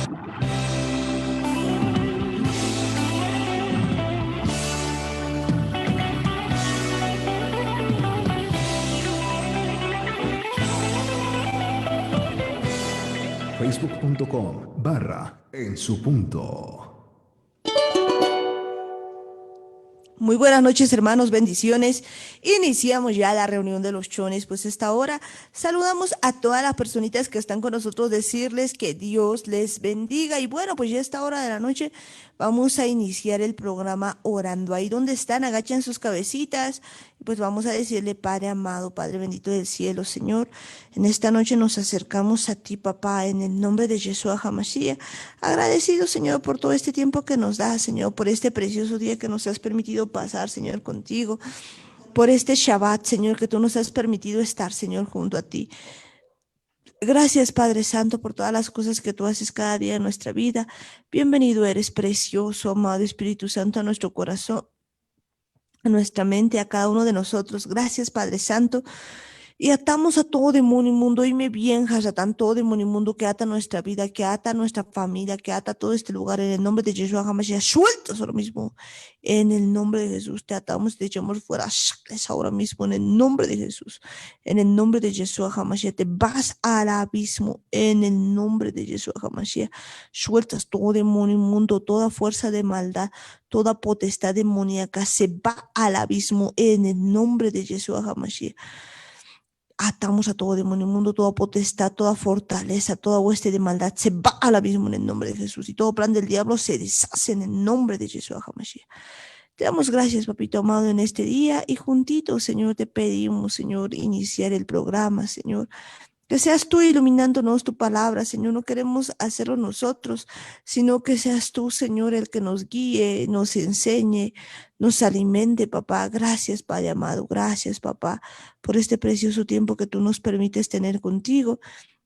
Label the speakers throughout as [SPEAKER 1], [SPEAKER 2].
[SPEAKER 1] Facebook.com/En su punto.
[SPEAKER 2] Muy buenas noches, hermanos, bendiciones. Iniciamos ya la reunión de los chones, pues esta hora saludamos a todas las personitas que están con nosotros, decirles que Dios les bendiga. Y bueno, pues ya a esta hora de la noche vamos a iniciar el programa orando. Ahí donde están, agachen sus cabecitas, y pues vamos a decirle: Padre amado, Padre bendito del cielo, Señor, en esta noche nos acercamos a ti, papá, en el nombre de Yeshua HaMashiach. Agradecido, Señor, por todo este tiempo que nos das, Señor, por este precioso día que nos has permitido pasar, Señor, contigo, por este Shabbat, Señor, que tú nos has permitido estar, Señor, junto a ti. Gracias, Padre Santo, por todas las cosas que tú haces cada día en nuestra vida. Bienvenido eres, precioso, amado Espíritu Santo, a nuestro corazón, a nuestra mente, a cada uno de nosotros. Gracias, Padre Santo. Y atamos a todo demonio inmundo, oíme bien, Hasatán, todo demonio inmundo que ata nuestra vida, que ata nuestra familia, que ata todo este lugar, en el nombre de Yeshua HaMashiach, sueltos ahora mismo, en el nombre de Jesús, te atamos y te echamos fuera, shakles ahora mismo, en el nombre de Jesús, en el nombre de Yeshua HaMashiach, te vas al abismo, en el nombre de Yeshua HaMashiach, sueltas todo demonio inmundo, toda fuerza de maldad, toda potestad demoníaca, se va al abismo, en el nombre de Yeshua HaMashiach. Atamos a todo demonio inmundo, toda potestad, toda fortaleza, toda hueste de maldad se va al abismo en el nombre de Jesús, y todo plan del diablo se deshace en el nombre de Yeshua HaMashiach. Te damos gracias, papito amado, en este día, y juntitos, Señor, te pedimos, Señor, iniciar el programa, Señor. Que seas tú iluminándonos tu palabra, Señor. No queremos hacerlo nosotros, sino que seas tú, Señor, el que nos guíe, nos enseñe, nos alimente, papá. Gracias, Padre amado. Gracias, papá, por este precioso tiempo que tú nos permites tener contigo.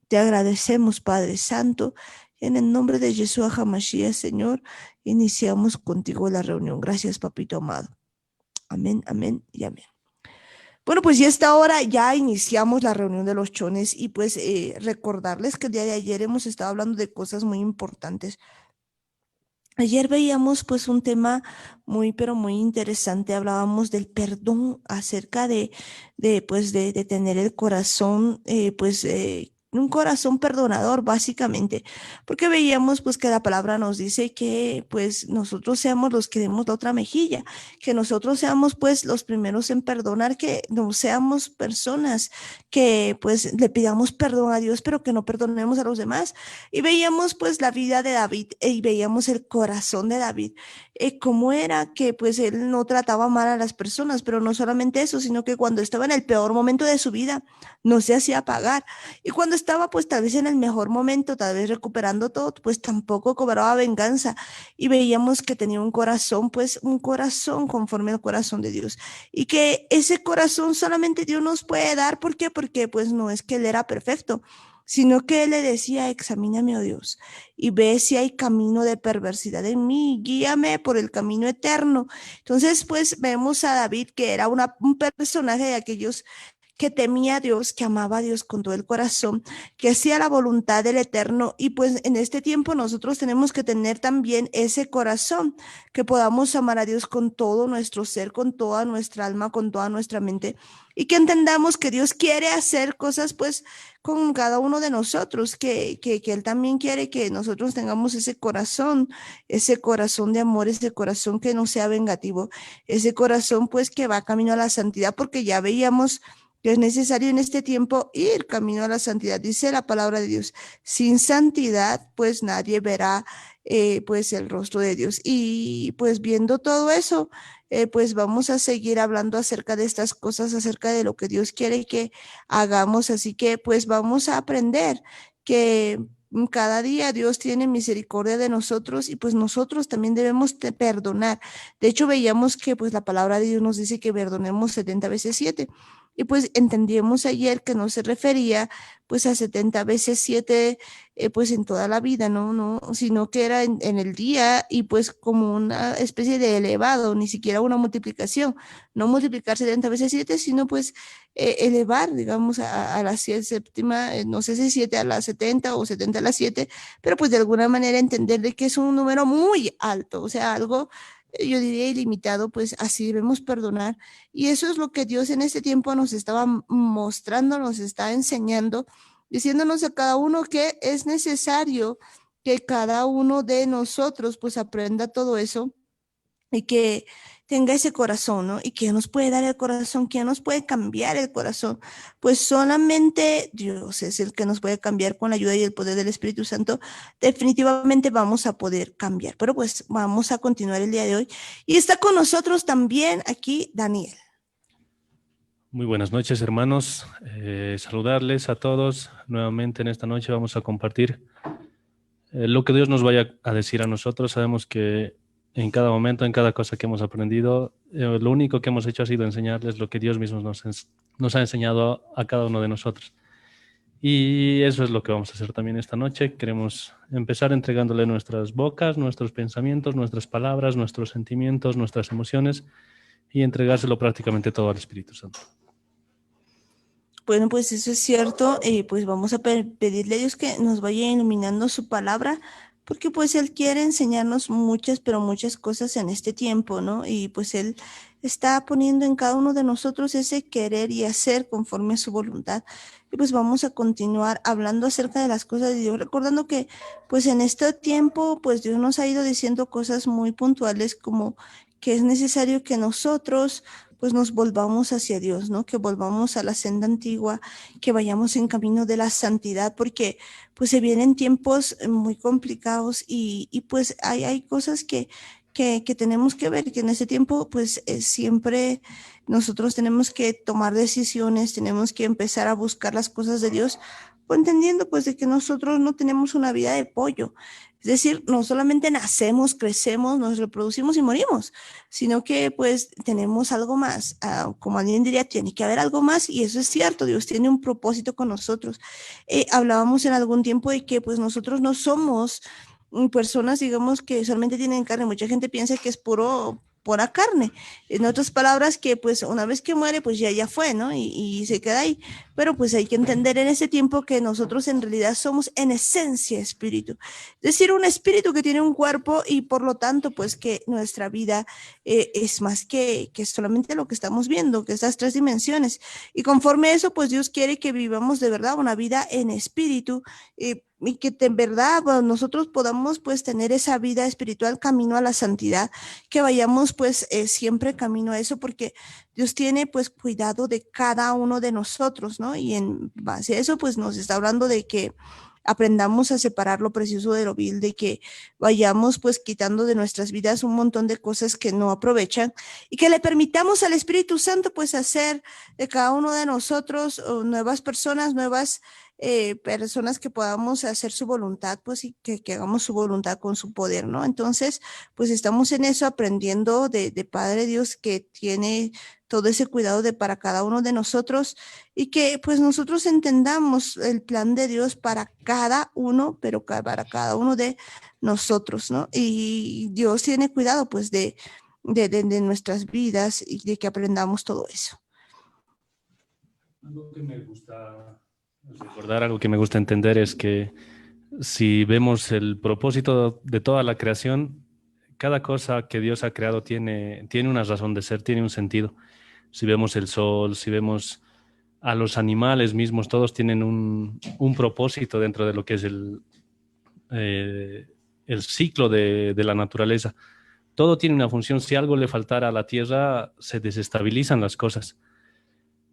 [SPEAKER 2] Te agradecemos, Padre Santo. En el nombre de Yeshua HaMashiach, Señor, iniciamos contigo la reunión. Gracias, papito amado. Amén, amén y amén. Bueno, pues ya a esta hora ya iniciamos la reunión de los chones, y pues recordarles que el día de ayer hemos estado hablando de cosas muy importantes. Ayer veíamos pues un tema muy, pero muy interesante. Hablábamos del perdón, acerca de tener el corazón, un corazón perdonador, básicamente, porque veíamos pues que la palabra nos dice que pues nosotros seamos los que demos la otra mejilla, que nosotros seamos pues los primeros en perdonar, que no seamos personas que pues le pidamos perdón a Dios, pero que no perdonemos a los demás. Y veíamos pues la vida de David, y veíamos el corazón de David, cómo era que pues él no trataba mal a las personas, pero no solamente eso, sino que cuando estaba en el peor momento de su vida, no se hacía pagar. Y cuando estaba pues tal vez en el mejor momento, tal vez recuperando todo, pues tampoco cobraba venganza. Y veíamos que tenía un corazón, pues un corazón conforme al corazón de Dios. Y que ese corazón solamente Dios nos puede dar. ¿Por qué? Porque pues no es que él era perfecto, sino que él le decía: examíname, oh Dios, y ve si hay camino de perversidad en mí, guíame por el camino eterno. Entonces, pues vemos a David, que era un personaje de aquellos que temía a Dios, que amaba a Dios con todo el corazón, que hacía la voluntad del Eterno. Y pues en este tiempo nosotros tenemos que tener también ese corazón, que podamos amar a Dios con todo nuestro ser, con toda nuestra alma, con toda nuestra mente, y que entendamos que Dios quiere hacer cosas pues con cada uno de nosotros, que Él también quiere que nosotros tengamos ese corazón de amor, ese corazón que no sea vengativo, ese corazón pues que va camino a la santidad, porque ya veíamos que es necesario en este tiempo ir camino a la santidad. Dice la palabra de Dios: sin santidad pues nadie verá pues el rostro de Dios. Y pues viendo todo eso, pues vamos a seguir hablando acerca de estas cosas, acerca de lo que Dios quiere que hagamos. Así que pues vamos a aprender que cada día Dios tiene misericordia de nosotros, y pues nosotros también debemos perdonar. De hecho, veíamos que pues la palabra de Dios nos dice que perdonemos 70 veces 7. Y pues entendíamos ayer que no se refería pues a 70 veces 7 pues en toda la vida, ¿no? Sino que era en el día y pues como una especie de elevado, ni siquiera una multiplicación, no multiplicar 70 veces 7 sino pues elevar, digamos, a la séptima, no sé si 7 a la 70 o 70 a la 7, pero pues de alguna manera entender de que es un número muy alto, o sea, algo, yo diría ilimitado, pues así debemos perdonar. Y eso es lo que Dios en este tiempo nos estaba mostrando, nos está enseñando, diciéndonos a cada uno que es necesario que cada uno de nosotros pues aprenda todo eso y que tenga ese corazón, ¿no? Y que nos puede dar el corazón, que nos puede cambiar el corazón. Pues solamente Dios es el que nos puede cambiar con la ayuda y el poder del Espíritu Santo. Definitivamente vamos a poder cambiar. Pero pues vamos a continuar el día de hoy. Y está con nosotros también aquí Daniel.
[SPEAKER 3] Muy buenas noches, hermanos. Saludarles a todos. Nuevamente en esta noche vamos a compartir lo que Dios nos vaya a decir a nosotros. Sabemos que en cada momento, en cada cosa que hemos aprendido, lo único que hemos hecho ha sido enseñarles lo que Dios mismo nos ha enseñado a cada uno de nosotros. Y eso es lo que vamos a hacer también esta noche. Queremos empezar entregándole nuestras bocas, nuestros pensamientos, nuestras palabras, nuestros sentimientos, nuestras emociones y entregárselo prácticamente todo al Espíritu Santo.
[SPEAKER 2] Bueno, pues eso es cierto, pues vamos a pedirle a Dios que nos vaya iluminando su palabra, porque pues Él quiere enseñarnos muchas, pero muchas cosas en este tiempo, ¿no? Y pues Él está poniendo en cada uno de nosotros ese querer y hacer conforme a su voluntad. Y pues vamos a continuar hablando acerca de las cosas de Dios, recordando que pues en este tiempo pues Dios nos ha ido diciendo cosas muy puntuales como que es necesario que nosotros pues nos volvamos hacia Dios, ¿no? Que volvamos a la senda antigua, que vayamos en camino de la santidad, porque pues se vienen tiempos muy complicados y pues hay cosas que tenemos que ver, que en ese tiempo pues siempre nosotros tenemos que tomar decisiones, tenemos que empezar a buscar las cosas de Dios, entendiendo pues de que nosotros no tenemos una vida de pollo. Es decir, no solamente nacemos, crecemos, nos reproducimos y morimos, sino que pues tenemos algo más. Como alguien diría, tiene que haber algo más y eso es cierto, Dios tiene un propósito con nosotros. Hablábamos en algún tiempo de que pues nosotros no somos personas, digamos, que solamente tienen carne. Mucha gente piensa que es pura carne. En otras palabras, que pues una vez que muere, pues ya fue, ¿no? Y se queda ahí. Pero pues hay que entender en ese tiempo que nosotros en realidad somos en esencia espíritu. Es decir, un espíritu que tiene un cuerpo y por lo tanto, pues que nuestra vida es más que solamente lo que estamos viendo, que estas tres dimensiones. Y conforme a eso, pues Dios quiere que vivamos de verdad una vida en espíritu. Y que en verdad bueno, nosotros podamos pues tener esa vida espiritual camino a la santidad, que vayamos pues siempre camino a eso, porque Dios tiene pues cuidado de cada uno de nosotros, ¿no? Y en base a eso pues nos está hablando de que aprendamos a separar lo precioso de lo vil, de que vayamos pues quitando de nuestras vidas un montón de cosas que no aprovechan y que le permitamos al Espíritu Santo pues hacer de cada uno de nosotros nuevas personas, nuevas personas que podamos hacer su voluntad, pues y que hagamos su voluntad con su poder, ¿no? Entonces, pues estamos en eso aprendiendo de Padre Dios que tiene todo ese cuidado de para cada uno de nosotros y que pues nosotros entendamos el plan de Dios para cada uno, pero para cada uno de nosotros, ¿no? Y Dios tiene cuidado pues de nuestras vidas y de que aprendamos todo eso.
[SPEAKER 3] Algo que me gusta recordar, algo que me gusta entender es que si vemos el propósito de toda la creación, cada cosa que Dios ha creado tiene una razón de ser, tiene un sentido. Si vemos el sol, si vemos a los animales mismos, todos tienen un propósito dentro de lo que es el ciclo de la naturaleza. Todo tiene una función. Si algo le faltara a la tierra, se desestabilizan las cosas.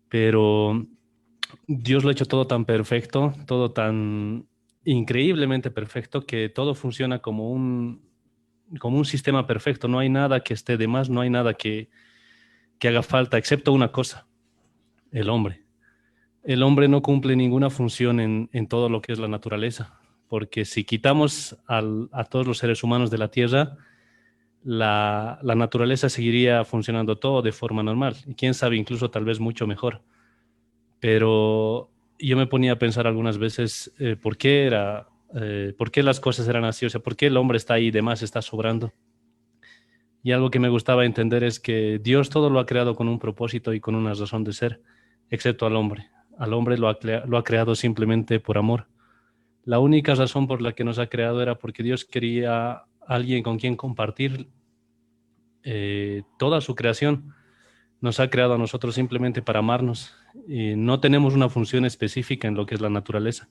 [SPEAKER 3] Pero Dios lo ha hecho todo tan perfecto, todo tan increíblemente perfecto, que todo funciona como un sistema perfecto. No hay nada que esté de más, no hay nada que haga falta, excepto una cosa: el hombre. El hombre no cumple ninguna función en todo lo que es la naturaleza, porque si quitamos a todos los seres humanos de la tierra, la naturaleza seguiría funcionando todo de forma normal, y quién sabe, incluso tal vez mucho mejor. Pero yo me ponía a pensar algunas veces por qué las cosas eran así, o sea, por qué el hombre está ahí y demás está sobrando. Y algo que me gustaba entender es que Dios todo lo ha creado con un propósito y con una razón de ser, excepto al hombre. Al hombre lo ha creado simplemente por amor. La única razón por la que nos ha creado era porque Dios quería alguien con quien compartir toda su creación. Nos ha creado a nosotros simplemente para amarnos. Y no tenemos una función específica en lo que es la naturaleza,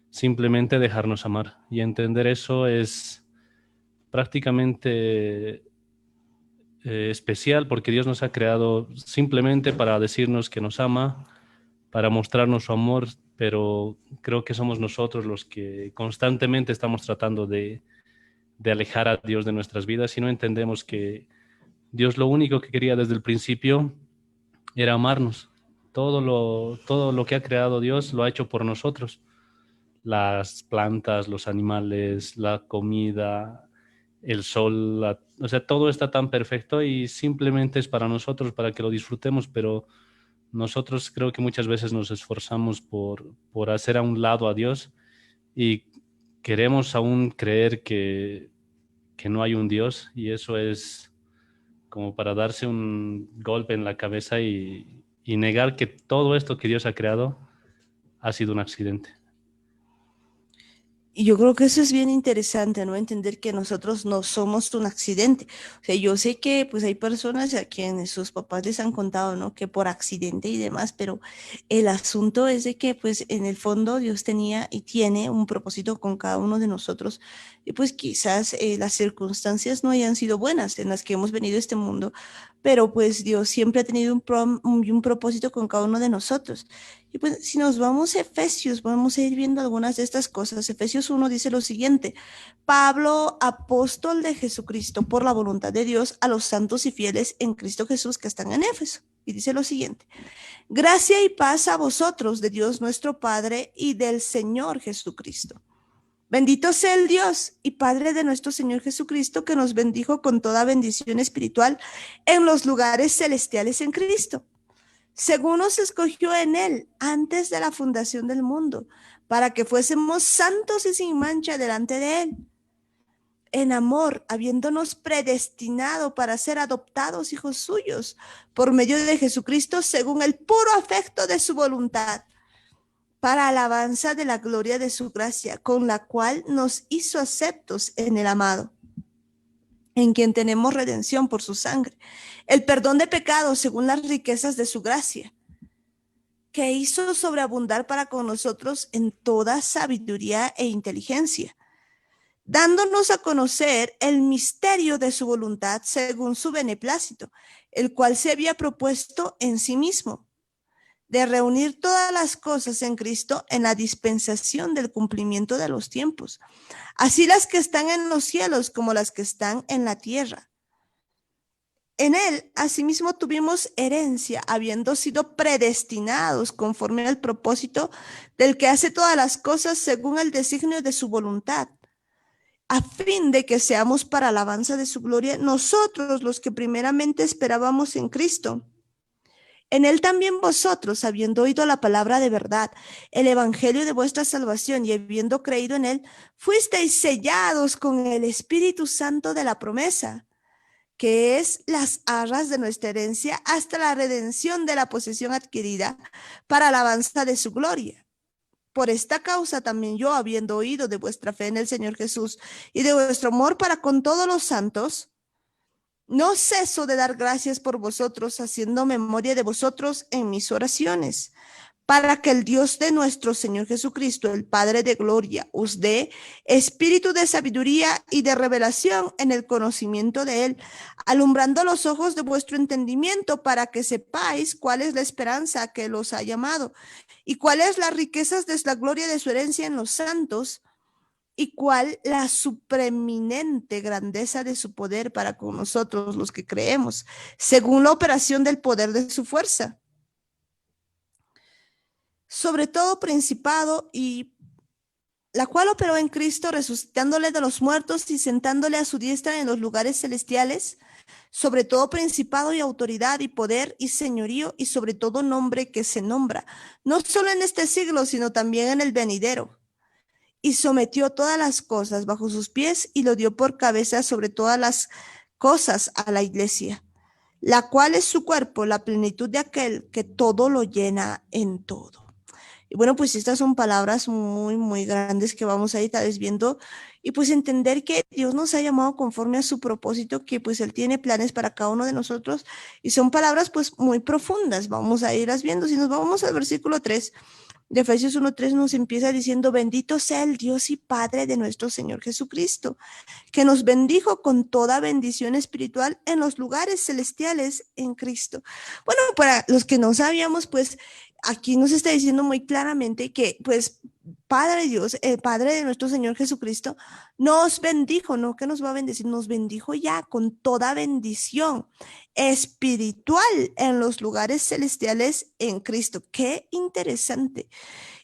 [SPEAKER 3] simplemente dejarnos amar. Y entender eso es prácticamente especial porque Dios nos ha creado simplemente para decirnos que nos ama, para mostrarnos su amor, pero creo que somos nosotros los que constantemente estamos tratando de alejar a Dios de nuestras vidas y no entendemos que Dios lo único que quería desde el principio era amarnos. Todo lo que ha creado Dios lo ha hecho por nosotros. Las plantas, los animales, la comida, el sol, o sea, todo está tan perfecto y simplemente es para nosotros, para que lo disfrutemos, pero nosotros creo que muchas veces nos esforzamos por hacer a un lado a Dios y queremos aún creer que no hay un Dios y eso es como para darse un golpe en la cabeza y negar que todo esto que Dios ha creado ha sido un accidente.
[SPEAKER 2] Y yo creo que eso es bien interesante, ¿no? Entender que nosotros no somos un accidente. O sea, yo sé que pues hay personas a quienes sus papás les han contado, ¿no? Que por accidente y demás, pero el asunto es de que pues en el fondo Dios tenía y tiene un propósito con cada uno de nosotros. Y pues quizás las circunstancias no hayan sido buenas en las que hemos venido a este mundo, pero pues Dios siempre ha tenido un propósito con cada uno de nosotros. Y pues si nos vamos a Efesios, vamos a ir viendo algunas de estas cosas. Efesios 1 dice lo siguiente: Pablo, apóstol de Jesucristo por la voluntad de Dios, a los santos y fieles en Cristo Jesús que están en Éfeso. Y dice lo siguiente: gracia y paz a vosotros de Dios nuestro Padre y del Señor Jesucristo. Bendito sea el Dios y Padre de nuestro Señor Jesucristo, que nos bendijo con toda bendición espiritual en los lugares celestiales en Cristo, según nos escogió en Él antes de la fundación del mundo, para que fuésemos santos y sin mancha delante de Él, en amor, habiéndonos predestinado para ser adoptados hijos suyos por medio de Jesucristo, según el puro afecto de su voluntad, para alabanza de la gloria de su gracia, con la cual nos hizo aceptos en el amado, en quien tenemos redención por su sangre, el perdón de pecados según las riquezas de su gracia, que hizo sobreabundar para con nosotros en toda sabiduría e inteligencia, dándonos a conocer el misterio de su voluntad según su beneplácito, el cual se había propuesto en sí mismo, de reunir todas las cosas en Cristo en la dispensación del cumplimiento de los tiempos, así las que están en los cielos como las que están en la tierra. En él, asimismo, tuvimos herencia, habiendo sido predestinados conforme al propósito del que hace todas las cosas según el designio de su voluntad, a fin de que seamos para alabanza de su gloria, nosotros los que primeramente esperábamos en Cristo. En él también vosotros, habiendo oído la palabra de verdad, el evangelio de vuestra salvación, y habiendo creído en él, fuisteis sellados con el Espíritu Santo de la promesa, que es las arras de nuestra herencia hasta la redención de la posesión adquirida para alabanza de su gloria. Por esta causa también yo, habiendo oído de vuestra fe en el Señor Jesús y de vuestro amor para con todos los santos, no ceso de dar gracias por vosotros, haciendo memoria de vosotros en mis oraciones, para que el Dios de nuestro Señor Jesucristo, el Padre de gloria, os dé espíritu de sabiduría y de revelación en el conocimiento de Él, alumbrando los ojos de vuestro entendimiento, para que sepáis cuál es la esperanza que los ha llamado y cuáles las riquezas de la gloria de su herencia en los santos, y cuál la supreeminente grandeza de su poder para con nosotros los que creemos, según la operación del poder de su fuerza. Sobre todo principado, y la cual operó en Cristo, resucitándole de los muertos y sentándole a su diestra en los lugares celestiales, sobre todo principado y autoridad y poder y señorío y sobre todo nombre que se nombra, no solo en este siglo, sino también en el venidero. Y sometió todas las cosas bajo sus pies y lo dio por cabeza sobre todas las cosas a la iglesia, la cual es su cuerpo, la plenitud de aquel que todo lo llena en todo. Y bueno, pues estas son palabras muy, muy grandes que vamos a ir tal vez viendo y pues entender que Dios nos ha llamado conforme a su propósito, que pues Él tiene planes para cada uno de nosotros y son palabras pues muy profundas. Vamos a irlas viendo. Si nos vamos al versículo 3 de Efesios 1:3 nos empieza diciendo, bendito sea el Dios y Padre de nuestro Señor Jesucristo, que nos bendijo con toda bendición espiritual en los lugares celestiales en Cristo. Bueno, para los que no sabíamos, pues aquí nos está diciendo muy claramente que pues Padre Dios, el Padre de nuestro Señor Jesucristo, nos bendijo, no que nos va a bendecir, nos bendijo ya con toda bendición espiritual en los lugares celestiales en Cristo. Qué interesante.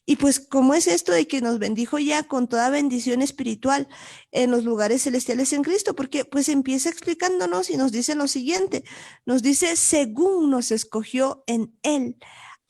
[SPEAKER 2] Y pues, ¿cómo es esto de que nos bendijo ya con toda bendición espiritual en los lugares celestiales en Cristo? Porque pues empieza explicándonos y nos dice lo siguiente, nos dice, según nos escogió en Él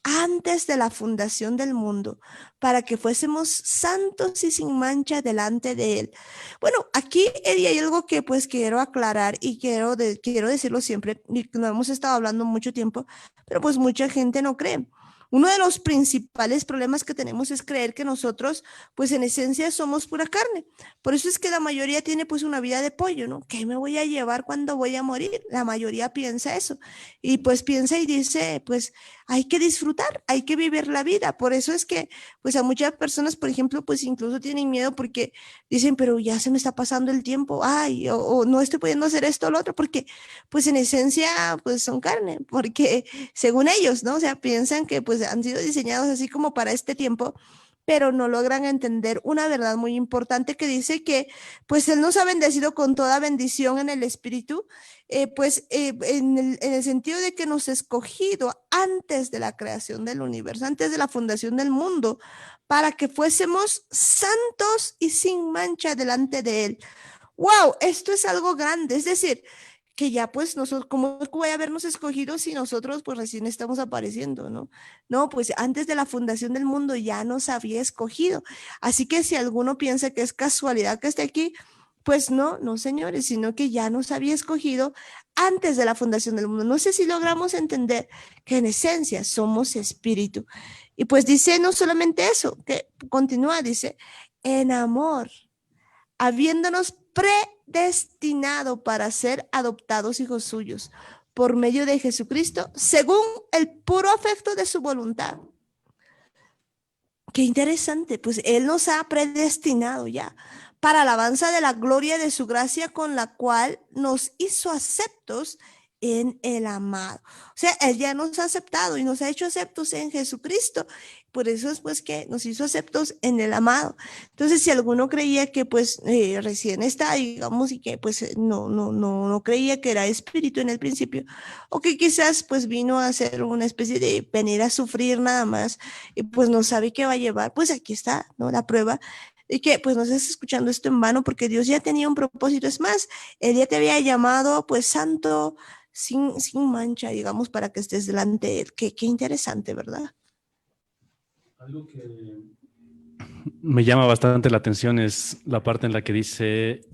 [SPEAKER 2] antes de la fundación del mundo, para que fuésemos santos y sin mancha delante de Él. Bueno, aquí hay algo que pues quiero aclarar y quiero decirlo siempre, y lo hemos estado hablando mucho tiempo, pero pues mucha gente no cree. Uno de los principales problemas que tenemos es creer que nosotros, pues en esencia somos pura carne. Por eso es que la mayoría tiene pues una vida de pollo, ¿no? ¿Qué me voy a llevar cuando voy a morir? La mayoría piensa eso. Y pues piensa y dice, pues hay que disfrutar, hay que vivir la vida. Por eso es que pues a muchas personas, por ejemplo, pues incluso tienen miedo porque dicen, pero ya se me está pasando el tiempo, ay, o no estoy pudiendo hacer esto o lo otro, porque pues en esencia pues son carne, porque según ellos, ¿no? O sea, piensan que pues han sido diseñados así como para este tiempo, pero no logran entender una verdad muy importante que dice que pues Él nos ha bendecido con toda bendición en el Espíritu, en el sentido de que nos ha escogido antes de la creación del universo, antes de la fundación del mundo, para que fuésemos santos y sin mancha delante de Él. ¡Wow! Esto es algo grande, es decir, que ya pues nosotros, ¿cómo voy a habernos escogido si nosotros pues recién estamos apareciendo, ¿no? No, pues antes de la fundación del mundo ya nos había escogido. Así que si alguno piensa que es casualidad que esté aquí, pues no, no señores, sino que ya nos había escogido antes de la fundación del mundo. No sé si logramos entender que en esencia somos espíritu. Y pues dice no solamente eso, que continúa, dice, en amor habiéndonos predestinado para ser adoptados hijos suyos por medio de Jesucristo, según el puro afecto de su voluntad. Qué interesante, pues Él nos ha predestinado ya para alabanza de la gloria de su gracia con la cual nos hizo aceptos en el amado. O sea, Él ya nos ha aceptado y nos ha hecho aceptos en Jesucristo. Por eso es pues que nos hizo aceptos en el amado. Entonces, si alguno creía que pues recién está, digamos, y que pues no creía que era espíritu en el principio, o que quizás pues vino a hacer una especie de venir a sufrir nada más, y pues no sabe qué va a llevar, pues aquí está, ¿no? La prueba y que pues no estás escuchando esto en vano porque Dios ya tenía un propósito. Es más, Él ya te había llamado pues santo, sin mancha, digamos, para que estés delante de Él. Qué interesante, ¿verdad?
[SPEAKER 3] Algo que me llama bastante la atención es la parte en la que dice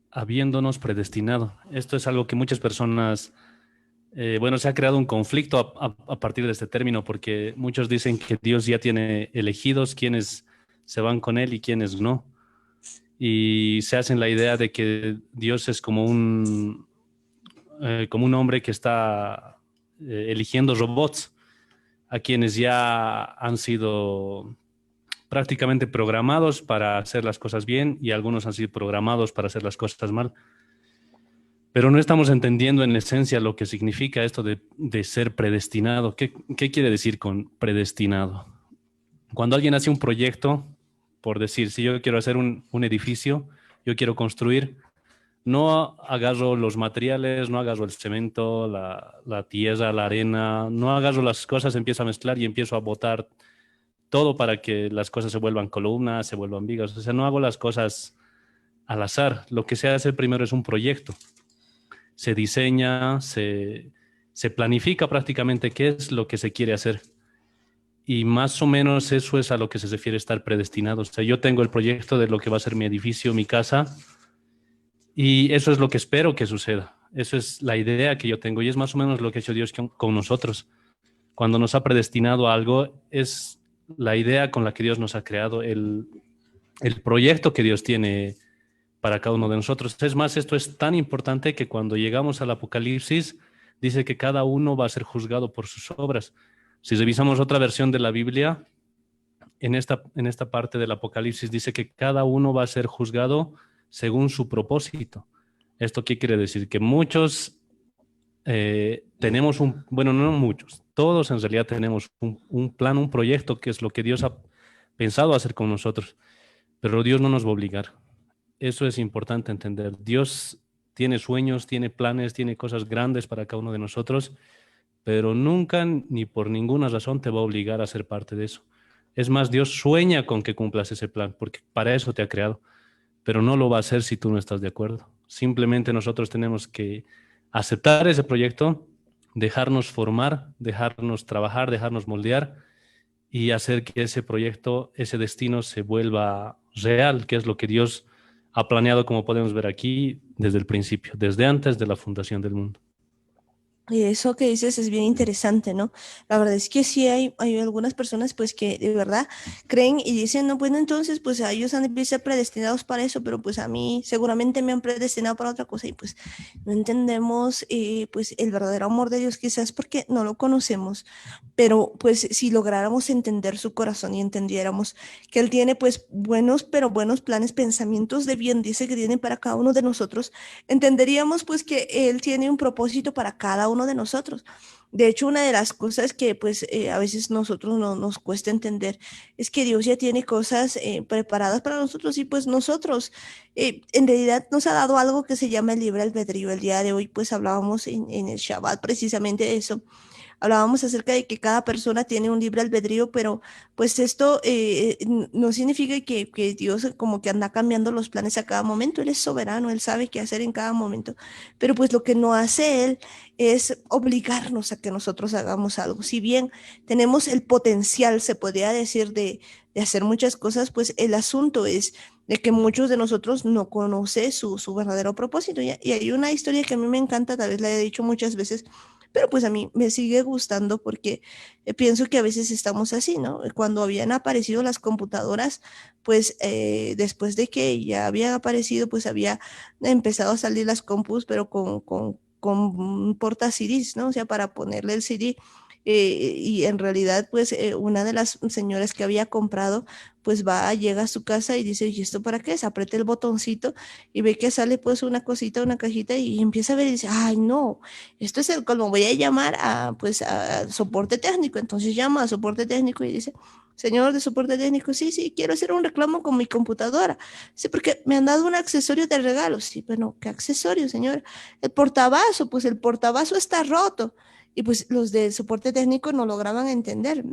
[SPEAKER 3] habiéndonos predestinado. Esto es algo que muchas personas, bueno, se ha creado un conflicto a partir de este término, porque muchos dicen que Dios ya tiene elegidos quienes se van con Él y quienes no. Y se hacen la idea de que Dios es como un hombre que está eligiendo robots a quienes ya han sido prácticamente programados para hacer las cosas bien y algunos han sido programados para hacer las cosas mal. Pero no estamos entendiendo en esencia lo que significa esto de ser predestinado. ¿Qué quiere decir con predestinado? Cuando alguien hace un proyecto, por decir, si yo quiero hacer un edificio, yo quiero construir, no agarro los materiales, no agarro el cemento, la tierra, la arena, no agarro las cosas, empiezo a mezclar y empiezo a botar todo para que las cosas se vuelvan columnas, se vuelvan vigas. O sea, no hago las cosas al azar. Lo que se hace primero es un proyecto. se diseña, se planifica prácticamente qué es lo que se quiere hacer. Y más o menos eso es a lo que se refiere estar predestinado. O sea, yo tengo el proyecto de lo que va a ser mi edificio, mi casa, y eso es lo que espero que suceda. Eso es la idea que yo tengo y es más o menos lo que ha hecho Dios con nosotros. Cuando nos ha predestinado a algo, es la idea con la que Dios nos ha creado, el proyecto que Dios tiene para cada uno de nosotros. Es más, esto es tan importante que cuando llegamos al Apocalipsis, dice que cada uno va a ser juzgado por sus obras. Si revisamos otra versión de la Biblia, en esta parte del Apocalipsis dice que cada uno va a ser juzgado según su propósito. ¿Esto qué quiere decir? Que muchos tenemos bueno, no muchos, todos en realidad tenemos un plan, un proyecto, que es lo que Dios ha pensado hacer con nosotros, pero Dios no nos va a obligar. Eso es importante entender. Dios tiene sueños, tiene planes, tiene cosas grandes para cada uno de nosotros, pero nunca ni por ninguna razón te va a obligar a ser parte de eso. Es más, Dios sueña con que cumplas ese plan, porque para eso te ha creado, pero no lo va a hacer si tú no estás de acuerdo. Simplemente nosotros tenemos que aceptar ese proyecto, dejarnos formar, dejarnos trabajar, dejarnos moldear y hacer que ese proyecto, ese destino se vuelva real, que es lo que Dios ha planeado, como podemos ver aquí, desde el principio, desde antes de la fundación del mundo.
[SPEAKER 2] Y eso que dices es bien interesante, ¿no? La verdad es que sí hay algunas personas pues que de verdad creen y dicen, no, bueno, entonces pues a ellos han de ser predestinados para eso, pero pues a mí seguramente me han predestinado para otra cosa y pues no entendemos pues el verdadero amor de Dios, quizás porque no lo conocemos, pero pues si lográramos entender su corazón y entendiéramos que Él tiene pues buenos, pero buenos planes, pensamientos de bien, dice que tiene para cada uno de nosotros, entenderíamos pues que Él tiene un propósito para cada uno de nosotros. De hecho, una de las cosas que pues a veces nosotros no nos cuesta entender es que Dios ya tiene cosas preparadas para nosotros y pues nosotros en realidad nos ha dado algo que se llama el libre albedrío. El día de hoy pues hablábamos en el Shabbat precisamente de eso. Hablábamos acerca de que cada persona tiene un libre albedrío, pero pues esto no significa que Dios como que anda cambiando los planes a cada momento. Él es soberano, Él sabe qué hacer en cada momento. Pero pues lo que no hace Él es obligarnos a que nosotros hagamos algo. Si bien tenemos el potencial, se podría decir, de hacer muchas cosas, pues el asunto es de que muchos de nosotros no conocen su verdadero propósito. Y hay una historia que a mí me encanta, tal vez la he dicho muchas veces, pero pues a mí me sigue gustando porque pienso que a veces estamos así, ¿no? Cuando habían aparecido las computadoras, pues después de que ya habían aparecido, pues había empezado a salir las compus, pero con un porta CDs, ¿no? O sea, para ponerle el CD. Y en realidad, pues una de las señoras que había comprado, pues va, llega a su casa y dice, ¿y esto para qué es? Aprieta el botoncito y ve que sale pues una cosita, una cajita y empieza a ver y dice, ay no, esto es el colmo, voy a llamar pues a soporte técnico. Entonces llama a soporte técnico y dice, señor de soporte técnico, sí, sí, quiero hacer un reclamo con mi computadora. Sí, porque me han dado un accesorio de regalo. Sí, bueno, ¿qué accesorio, señor? El portavasos, pues el portavasos está roto. Y pues los de soporte técnico no lograban entender.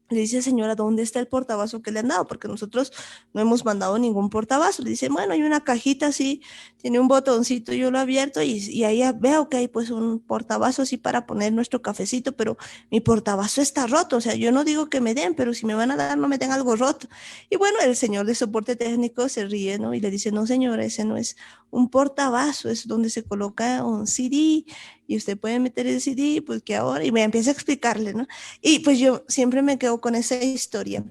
[SPEAKER 2] Le dice, señora, ¿dónde está el portabazo que le han dado? Porque nosotros no hemos mandado ningún portabazo. Le dice, bueno, hay una cajita así, tiene un botoncito, yo lo abierto y ahí veo que hay pues un portabazo así para poner nuestro cafecito, pero mi portabazo está roto. O sea, yo no digo que me den, pero si me van a dar, no me den algo roto. Y bueno, el señor de soporte técnico se ríe, ¿no? Y le dice, no, señora, ese no es un portabazo, es donde se coloca un CD y usted puede meter el CD, pues que ahora, y me empieza a explicarle, ¿no? Y pues yo siempre me quedo con esa historia,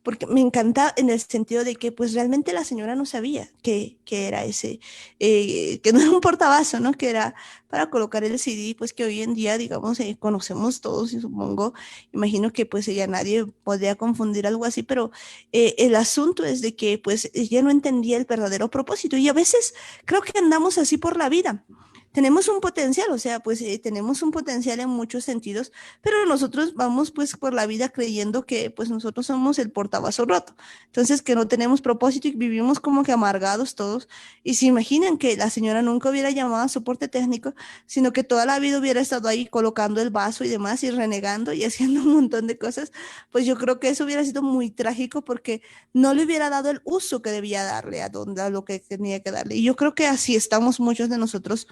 [SPEAKER 2] porque me encanta en el sentido de que pues realmente la señora no sabía que era ese, que no era un portabazo, ¿no? Que era para colocar el CD, pues que hoy en día, digamos, conocemos todos y supongo, imagino que pues ella nadie podría confundir algo así, pero el asunto es de que pues ella no entendía el verdadero propósito y a veces creo que andamos así por la vida. Tenemos un potencial, o sea, pues tenemos un potencial en muchos sentidos, pero nosotros vamos pues por la vida creyendo que pues nosotros somos el portabazo roto, entonces que no tenemos propósito y vivimos como que amargados todos. Y se imaginan que la señora nunca hubiera llamado a soporte técnico, sino que toda la vida hubiera estado ahí colocando el vaso y demás y renegando y haciendo un montón de cosas, pues yo creo que eso hubiera sido muy trágico porque no le hubiera dado el uso que debía darle a lo que tenía que darle. Y yo creo que así estamos muchos de nosotros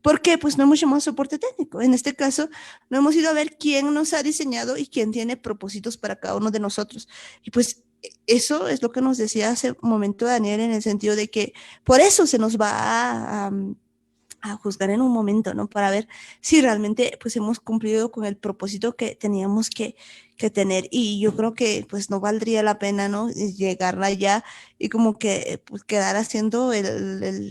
[SPEAKER 2] ¿Por qué? Pues no hemos llamado soporte técnico. En este caso, no hemos ido a ver quién nos ha diseñado y quién tiene propósitos para cada uno de nosotros. Y pues eso es lo que nos decía hace un momento Daniel, en el sentido de que por eso se nos va a juzgar en un momento, ¿no? Para ver si realmente pues hemos cumplido con el propósito que teníamos que tener. Y yo creo que pues no valdría la pena, ¿no? Llegar allá y como que pues, quedar haciendo el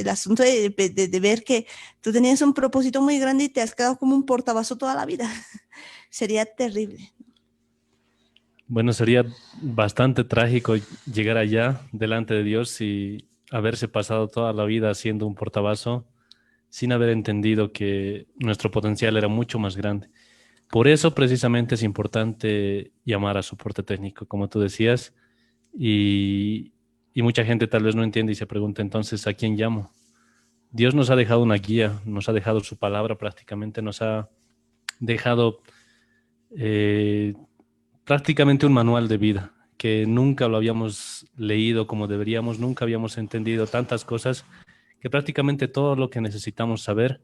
[SPEAKER 2] asunto de ver que tú tenías un propósito muy grande y te has quedado como un portabazo toda la vida. Sería terrible.
[SPEAKER 3] Bueno, sería bastante trágico llegar allá delante de Dios y haberse pasado toda la vida siendo un portabazo sin haber entendido que nuestro potencial era mucho más grande. Por eso precisamente es importante llamar a soporte técnico, como tú decías, y, y mucha gente tal vez no entiende y se pregunta entonces, ¿a quién llamo? Dios nos ha dejado una guía, nos ha dejado su palabra prácticamente, nos ha dejado eh, prácticamente un manual de vida que nunca lo habíamos leído como deberíamos, nunca habíamos entendido tantas cosas que prácticamente todo lo que necesitamos saber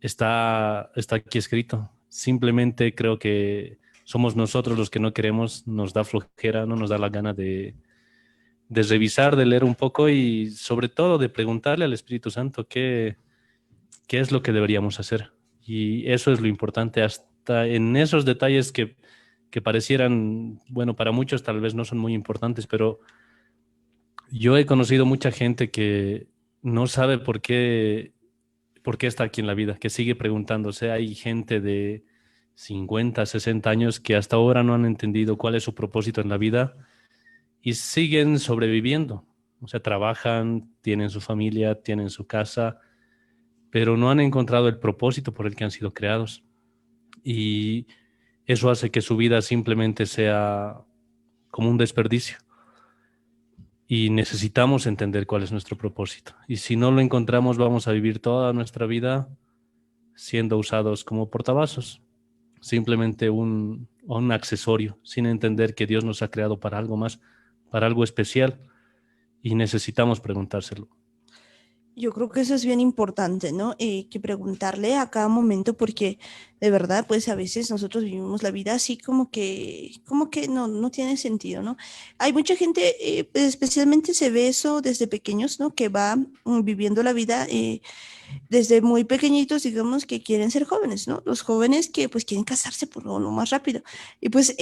[SPEAKER 3] está aquí escrito. Simplemente creo que somos nosotros los que no queremos, nos da flojera, no nos da la gana de revisar, de leer un poco y sobre todo de preguntarle al Espíritu Santo qué es lo que deberíamos hacer. Y eso es lo importante, hasta en esos detalles que parecieran, bueno, para muchos tal vez no son muy importantes, pero yo he conocido mucha gente que no sabe por qué está aquí en la vida, que sigue preguntándose. Hay gente de 50, 60 años que hasta ahora no han entendido cuál es su propósito en la vida y siguen sobreviviendo. O sea, trabajan, tienen su familia, tienen su casa, pero no han encontrado el propósito por el que han sido creados. Y eso hace que su vida simplemente sea como un desperdicio. Y necesitamos entender cuál es nuestro propósito. Y si no lo encontramos, vamos a vivir toda nuestra vida siendo usados como portavasos, simplemente un accesorio, sin entender que Dios nos ha creado para algo más, para algo especial, y necesitamos preguntárselo.
[SPEAKER 2] Yo creo que eso es bien importante, ¿no? Que preguntarle a cada momento, porque de verdad, pues a veces nosotros vivimos la vida así como que no tiene sentido, ¿no? Hay mucha gente, especialmente se ve eso desde pequeños, ¿no? Que va viviendo la vida desde muy pequeñitos, digamos, que quieren ser jóvenes, ¿no? Los jóvenes que pues quieren casarse por lo más rápido. Y pues,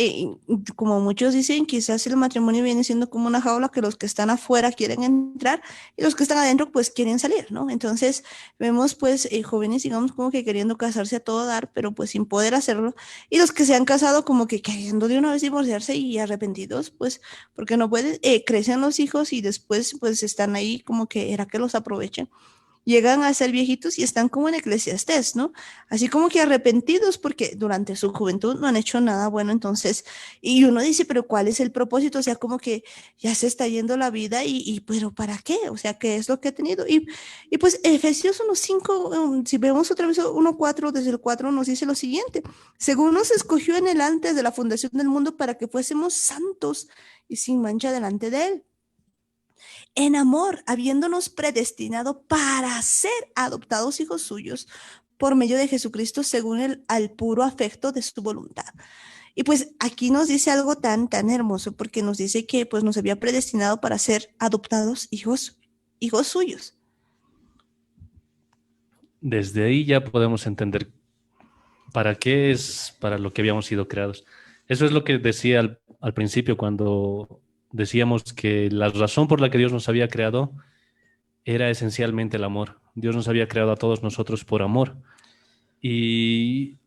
[SPEAKER 2] como muchos dicen, quizás el matrimonio viene siendo como una jaula que los que están afuera quieren entrar y los que están adentro pues quieren salir, ¿no? Entonces vemos pues jóvenes, digamos, como que queriendo casarse a todo dar, pero pues sin poder hacerlo. Y los que se han casado como que queriendo de una vez divorciarse y arrepentidos, pues porque no pueden, crecen los hijos y después pues están ahí como que era que los aprovechen, llegan a ser viejitos y están como en Eclesiastés, ¿no? Así como que arrepentidos porque durante su juventud no han hecho nada bueno, entonces, y uno dice, pero ¿cuál es el propósito? O sea, como que ya se está yendo la vida pero ¿para qué? O sea, ¿qué es lo que ha tenido? Y pues Efesios 1.5, si vemos otra vez 1.4, desde el 4 nos dice lo siguiente: según nos escogió en él antes de la fundación del mundo para que fuésemos santos y sin mancha delante de él, en amor, habiéndonos predestinado para ser adoptados hijos suyos por medio de Jesucristo según al puro afecto de su voluntad. Y pues aquí nos dice algo tan hermoso, porque nos dice que pues nos había predestinado para ser adoptados hijos suyos.
[SPEAKER 3] Desde ahí ya podemos entender para qué es para lo que habíamos sido creados. Eso es lo que decía al principio cuando decíamos que la razón por la que Dios nos había creado era esencialmente el amor. Dios nos había creado a todos nosotros por amor. Y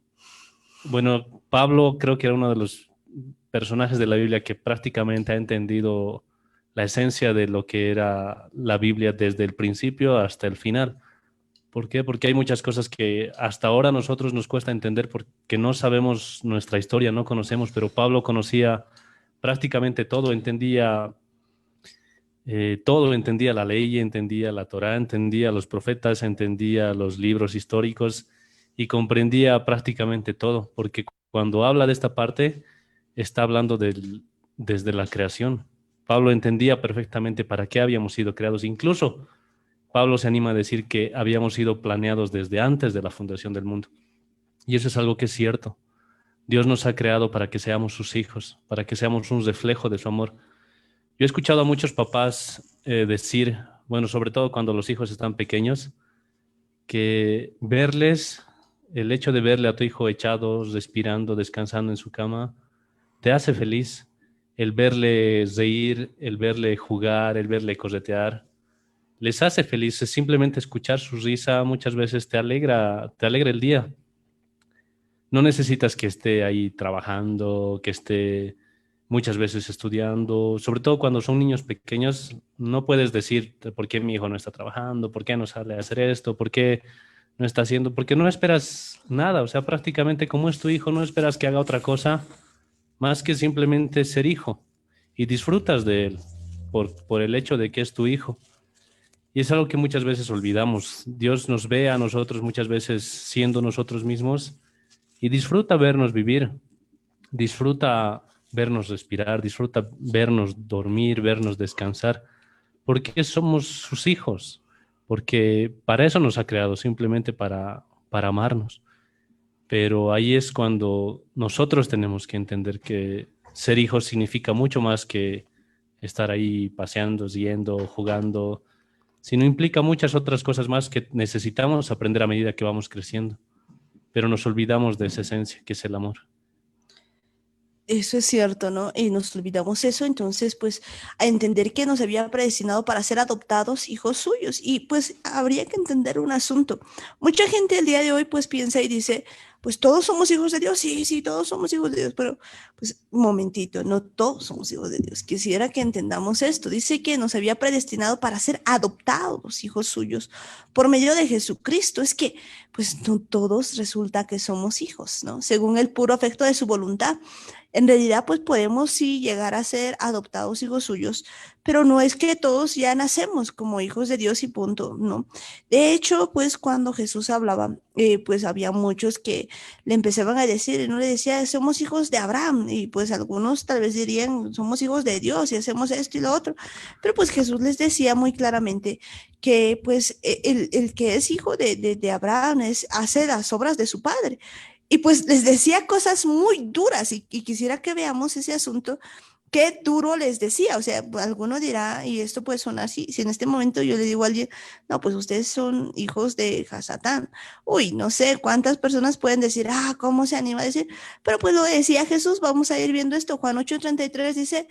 [SPEAKER 3] bueno, Pablo creo que era uno de los personajes de la Biblia que prácticamente ha entendido la esencia de lo que era la Biblia desde el principio hasta el final. ¿Por qué? Porque hay muchas cosas que hasta ahora a nosotros nos cuesta entender porque no sabemos nuestra historia, no conocemos, pero Pablo conocía prácticamente todo, entendía la ley, entendía la Torá, entendía los profetas, entendía los libros históricos y comprendía prácticamente todo, porque cuando habla de esta parte, está hablando desde la creación. Pablo entendía perfectamente para qué habíamos sido creados. Incluso Pablo se anima a decir que habíamos sido planeados desde antes de la fundación del mundo. Y eso es algo que es cierto. Dios nos ha creado para que seamos sus hijos, para que seamos un reflejo de su amor. Yo he escuchado a muchos papás decir, bueno, sobre todo cuando los hijos están pequeños, que el hecho de verle a tu hijo echado, respirando, descansando en su cama, te hace feliz. El verle reír, el verle jugar, el verle corretear, les hace felices. Simplemente escuchar su risa muchas veces te alegra el día. No necesitas que esté ahí trabajando, que esté muchas veces estudiando. Sobre todo cuando son niños pequeños, no puedes decir por qué mi hijo no está trabajando, por qué no sale a hacer esto, por qué no está haciendo, porque no esperas nada. O sea, prácticamente como es tu hijo, no esperas que haga otra cosa más que simplemente ser hijo. Y disfrutas de él por el hecho de que es tu hijo. Y es algo que muchas veces olvidamos. Dios nos ve a nosotros muchas veces siendo nosotros mismos y disfruta vernos vivir, disfruta vernos respirar, disfruta vernos dormir, vernos descansar, porque somos sus hijos, porque para eso nos ha creado, simplemente para amarnos. Pero ahí es cuando nosotros tenemos que entender que ser hijos significa mucho más que estar ahí paseando, yendo, jugando, sino implica muchas otras cosas más que necesitamos aprender a medida que vamos creciendo, pero nos olvidamos de esa esencia que es el amor.
[SPEAKER 2] Eso es cierto, ¿no? Y nos olvidamos eso, entonces, pues, a entender que nos había predestinado para ser adoptados hijos suyos. Y pues habría que entender un asunto. Mucha gente el día de hoy, pues, piensa y dice, pues todos somos hijos de Dios. Sí, sí, todos somos hijos de Dios, pero, pues, un momentito, no todos somos hijos de Dios. Quisiera que entendamos esto. Dice que nos había predestinado para ser adoptados hijos suyos por medio de Jesucristo. Es que, pues, no todos resulta que somos hijos, ¿no? Según el puro afecto de su voluntad. En realidad, pues podemos sí llegar a ser adoptados hijos suyos, pero no es que todos ya nacemos como hijos de Dios y punto, ¿no? De hecho, pues cuando Jesús hablaba, pues había muchos que le empezaban a decir, y no le decía, somos hijos de Abraham, y pues algunos tal vez dirían, somos hijos de Dios y hacemos esto y lo otro, pero pues Jesús les decía muy claramente que pues el que es hijo de Abraham hace las obras de su padre. Y pues les decía cosas muy duras y quisiera que veamos ese asunto, qué duro les decía. O sea, alguno dirá, y esto puede sonar así, si en este momento yo le digo a alguien, no, pues ustedes son hijos de Hasatán. Uy, no sé cuántas personas pueden decir, ah, ¿cómo se anima a decir? Pero pues lo decía Jesús, vamos a ir viendo esto. Juan 8:33 dice,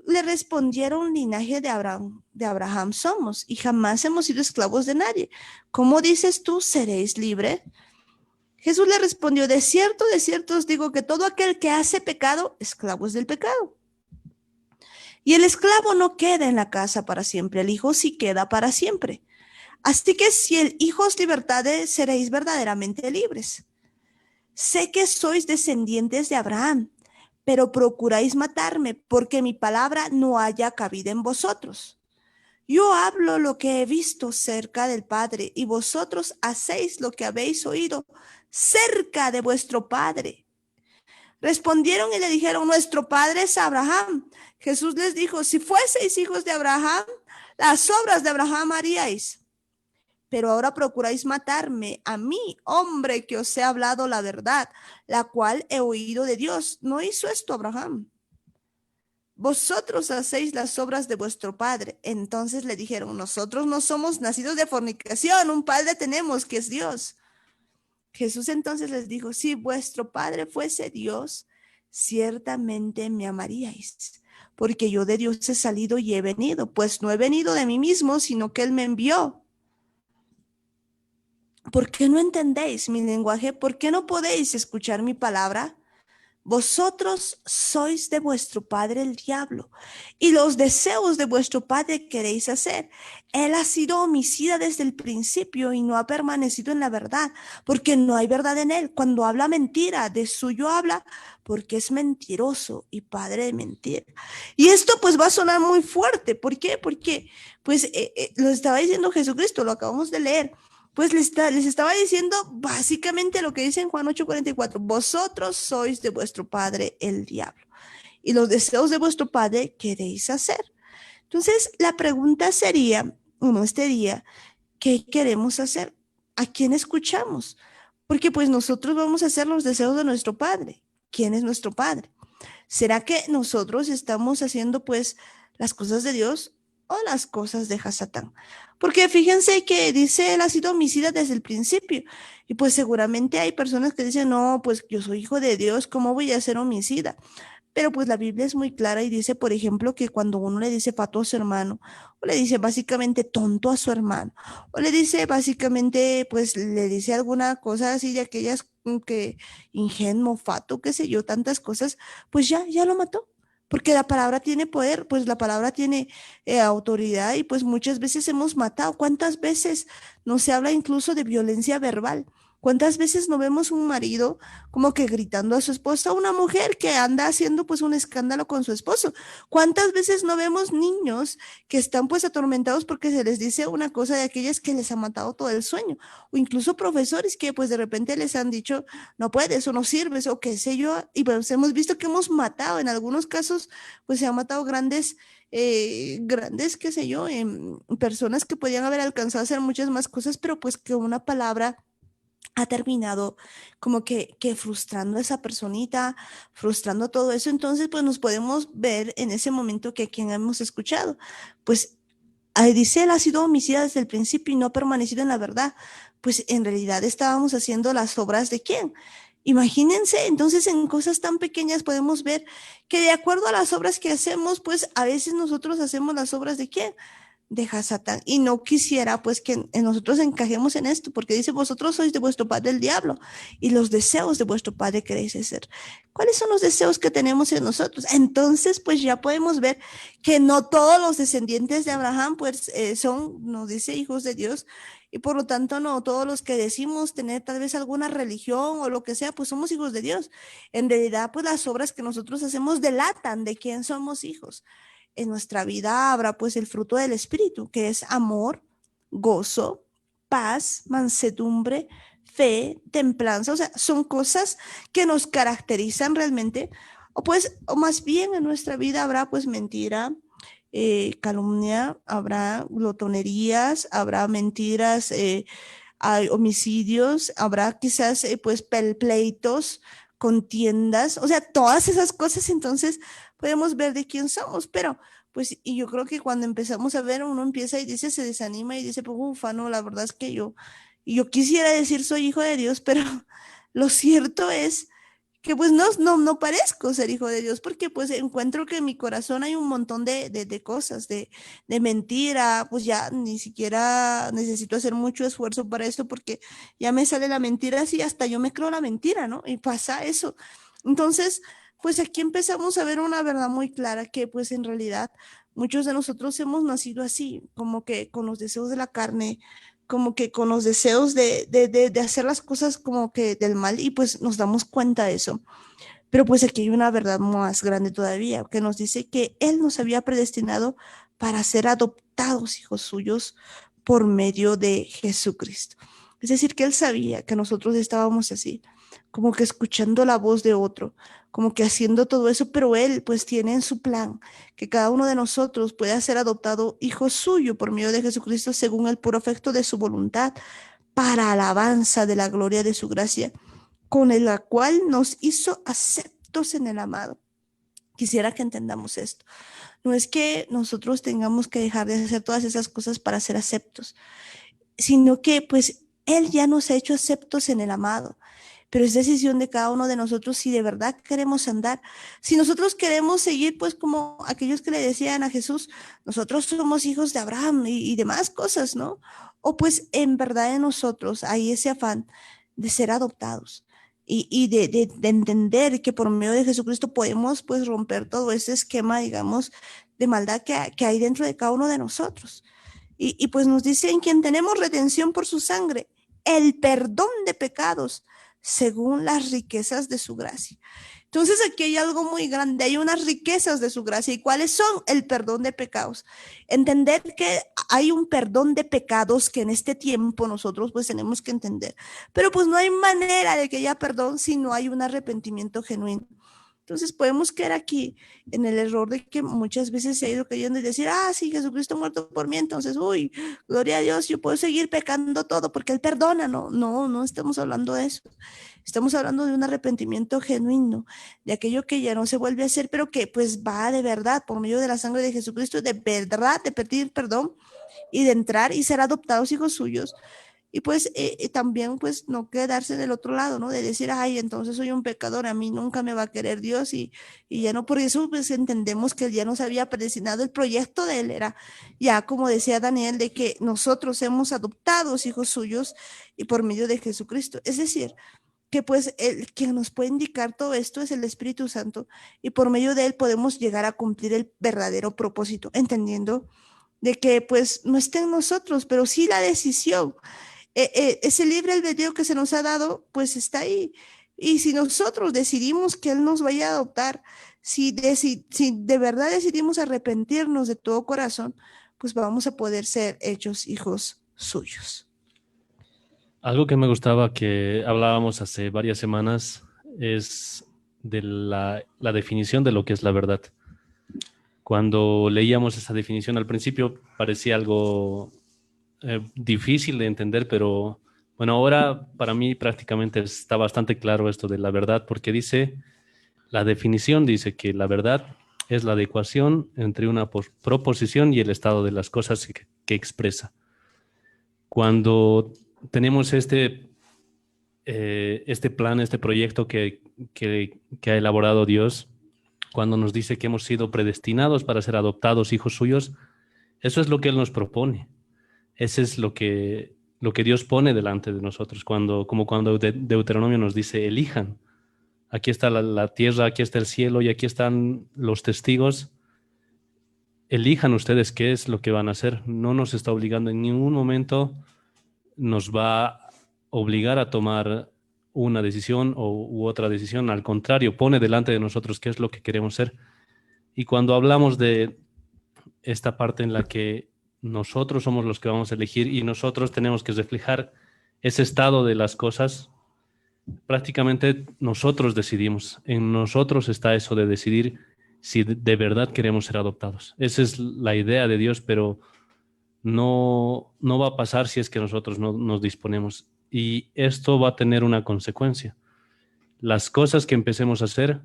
[SPEAKER 2] le respondieron linaje de Abraham somos y jamás hemos sido esclavos de nadie. ¿Cómo dices tú, seréis libre? Jesús le respondió, de cierto os digo que todo aquel que hace pecado, esclavo es del pecado. Y el esclavo no queda en la casa para siempre, el hijo sí queda para siempre. Así que si el hijo os libertare, seréis verdaderamente libres. Sé que sois descendientes de Abraham, pero procuráis matarme, porque mi palabra no haya cabida en vosotros. Yo hablo lo que he visto cerca del Padre, y vosotros hacéis lo que habéis oído cerca de vuestro Padre. Respondieron y le dijeron, nuestro Padre es Abraham. Jesús les dijo, si fueseis hijos de Abraham, las obras de Abraham haríais. Pero ahora procuráis matarme a mí, hombre, que os he hablado la verdad, la cual he oído de Dios. ¿No hizo esto Abraham? Vosotros hacéis las obras de vuestro padre. Entonces le dijeron, nosotros no somos nacidos de fornicación, un padre tenemos que es Dios. Jesús entonces les dijo, si vuestro padre fuese Dios, ciertamente me amaríais, porque yo de Dios he salido y he venido, pues no he venido de mí mismo, sino que Él me envió. ¿Por qué no entendéis mi lenguaje? ¿Por qué no podéis escuchar mi palabra? Vosotros sois de vuestro padre el diablo, y los deseos de vuestro padre queréis hacer. Él ha sido homicida desde el principio y no ha permanecido en la verdad, porque no hay verdad en él. Cuando habla mentira, de suyo habla, porque es mentiroso y padre de mentira. Y esto pues va a sonar muy fuerte. ¿Por qué? Porque pues lo estaba diciendo Jesucristo, lo acabamos de leer. Pues les estaba diciendo básicamente lo que dice en Juan 8:44, vosotros sois de vuestro padre el diablo y los deseos de vuestro padre queréis hacer. Entonces la pregunta sería, este día, ¿qué queremos hacer? ¿A quién escuchamos? Porque pues nosotros vamos a hacer los deseos de nuestro Padre. ¿Quién es nuestro Padre? ¿Será que nosotros estamos haciendo pues las cosas de Dios o las cosas de Hasatán? Porque fíjense que dice él ha sido homicida desde el principio. Y pues seguramente hay personas que dicen, no, pues yo soy hijo de Dios, ¿cómo voy a ser homicida? Pero pues la Biblia es muy clara y dice, por ejemplo, que cuando uno le dice pato a su hermano, o le dice básicamente tonto a su hermano, o le dice básicamente, pues le dice alguna cosa así de aquellas que ingenuo, fato, qué sé yo, tantas cosas, pues ya lo mató. Porque la palabra tiene poder, pues la palabra tiene autoridad y pues muchas veces hemos matado. ¿Cuántas veces no se habla incluso de violencia verbal? ¿Cuántas veces no vemos un marido como que gritando a su esposa, una mujer que anda haciendo pues un escándalo con su esposo? ¿Cuántas veces no vemos niños que están pues atormentados porque se les dice una cosa de aquellas que les ha matado todo el sueño? O incluso profesores que pues de repente les han dicho, no puedes o no sirves o qué sé yo, y pues hemos visto que hemos matado, en algunos casos pues se han matado grandes, qué sé yo, personas que podían haber alcanzado a hacer muchas más cosas, pero pues que una palabra ha terminado como que frustrando a esa personita, frustrando todo eso. Entonces, pues nos podemos ver en ese momento que a quien hemos escuchado, pues dice él ha sido homicida desde el principio y no ha permanecido en la verdad. Pues en realidad estábamos haciendo las obras de quién. Imagínense, entonces en cosas tan pequeñas podemos ver que de acuerdo a las obras que hacemos, pues a veces nosotros hacemos las obras de quién, de Hasatán. Y no quisiera pues que nosotros encajemos en esto, porque dice, vosotros sois de vuestro padre el diablo y los deseos de vuestro padre queréis hacer. ¿Cuáles son los deseos que tenemos en nosotros? Entonces pues ya podemos ver que no todos los descendientes de Abraham pues son, nos dice, hijos de Dios. Y por lo tanto, no todos los que decimos tener tal vez alguna religión o lo que sea, pues somos hijos de Dios. En realidad, pues las obras que nosotros hacemos delatan de quién somos hijos. En nuestra vida habrá pues el fruto del Espíritu, que es amor, gozo, paz, mansedumbre, fe, templanza. O sea, son cosas que nos caracterizan realmente. O pues, o más bien en nuestra vida habrá pues mentira, calumnia, habrá glotonerías, habrá mentiras, hay homicidios, habrá quizás pues pleitos, contiendas, o sea, todas esas cosas. Entonces podemos ver de quién somos, pero pues y yo creo que cuando empezamos a ver, uno empieza y dice, se desanima y dice, pues ufa, no, la verdad es que yo quisiera decir soy hijo de Dios, pero lo cierto es que pues no parezco ser hijo de Dios, porque pues encuentro que en mi corazón hay un montón de cosas, de mentira, pues ya ni siquiera necesito hacer mucho esfuerzo para esto, porque ya me sale la mentira así, hasta yo me creo la mentira, ¿no? Y pasa eso. Entonces, pues aquí empezamos a ver una verdad muy clara, que pues en realidad muchos de nosotros hemos nacido así, como que con los deseos de la carne, como que con los deseos de hacer las cosas como que del mal, y pues nos damos cuenta de eso. Pero pues aquí hay una verdad más grande todavía, que nos dice que Él nos había predestinado para ser adoptados hijos suyos por medio de Jesucristo. Es decir, que Él sabía que nosotros estábamos así, como que escuchando la voz de otro, como que haciendo todo eso, pero Él pues tiene en su plan que cada uno de nosotros pueda ser adoptado hijo suyo por medio de Jesucristo según el puro afecto de su voluntad, para alabanza de la gloria de su gracia, con la cual nos hizo aceptos en el amado. Quisiera que entendamos esto. No es que nosotros tengamos que dejar de hacer todas esas cosas para ser aceptos, sino que pues Él ya nos ha hecho aceptos en el amado. Pero es decisión de cada uno de nosotros si de verdad queremos andar. Si nosotros queremos seguir, pues como aquellos que le decían a Jesús, nosotros somos hijos de Abraham y demás cosas, ¿no? O pues en verdad en nosotros hay ese afán de ser adoptados y de entender que por medio de Jesucristo podemos pues romper todo ese esquema, digamos, de maldad que hay dentro de cada uno de nosotros. Y pues nos dice en quien tenemos redención por su sangre, el perdón de pecados según las riquezas de su gracia. Entonces aquí hay algo muy grande, hay unas riquezas de su gracia. ¿Y cuáles son? El perdón de pecados. Entender que hay un perdón de pecados que en este tiempo nosotros pues tenemos que entender. Pero pues no hay manera de que haya perdón si no hay un arrepentimiento genuino. Entonces podemos caer aquí en el error de que muchas veces se ha ido cayendo y decir, sí, Jesucristo muerto por mí, entonces, uy, gloria a Dios, yo puedo seguir pecando todo porque Él perdona. No estamos hablando de eso. Estamos hablando de un arrepentimiento genuino, de aquello que ya no se vuelve a hacer, pero que pues va de verdad, por medio de la sangre de Jesucristo, de verdad, de pedir perdón y de entrar y ser adoptados hijos suyos. Y pues también pues no quedarse del otro lado, ¿no? De decir, entonces soy un pecador, a mí nunca me va a querer Dios y ya no, por eso pues entendemos que Él ya nos había predestinado, el proyecto de Él era ya, como decía Daniel, de que nosotros hemos adoptado hijos suyos y por medio de Jesucristo. Es decir, que pues el quien nos puede indicar todo esto es el Espíritu Santo y por medio de Él podemos llegar a cumplir el verdadero propósito, entendiendo de que pues no está en nosotros, pero sí la decisión. Ese libre albedrío que se nos ha dado, pues está ahí. Y si nosotros decidimos que Él nos vaya a adoptar, si de verdad decidimos arrepentirnos de todo corazón, pues vamos a poder ser hechos hijos suyos.
[SPEAKER 3] Algo que me gustaba que hablábamos hace varias semanas es de la definición de lo que es la verdad. Cuando leíamos esa definición al principio parecía algo difícil de entender, pero bueno, ahora para mí prácticamente está bastante claro esto de la verdad, porque la definición dice que la verdad es la adecuación entre una proposición y el estado de las cosas que expresa. Cuando tenemos este plan, este proyecto que ha elaborado Dios, cuando nos dice que hemos sido predestinados para ser adoptados hijos suyos, eso es lo que Él nos propone. Ese es lo que Dios pone delante de nosotros, como cuando Deuteronomio nos dice, elijan. Aquí está la tierra, aquí está el cielo y aquí están los testigos. Elijan ustedes qué es lo que van a hacer. No nos está obligando en ningún momento, nos va a obligar a tomar una decisión u otra decisión. Al contrario, pone delante de nosotros qué es lo que queremos ser. Y cuando hablamos de esta parte en la que nosotros somos los que vamos a elegir y nosotros tenemos que reflejar ese estado de las cosas, prácticamente nosotros decidimos. En nosotros está eso de decidir si de verdad queremos ser adoptados. Esa es la idea de Dios, pero no va a pasar si es que nosotros no nos disponemos. Y esto va a tener una consecuencia. Las cosas que empecemos a hacer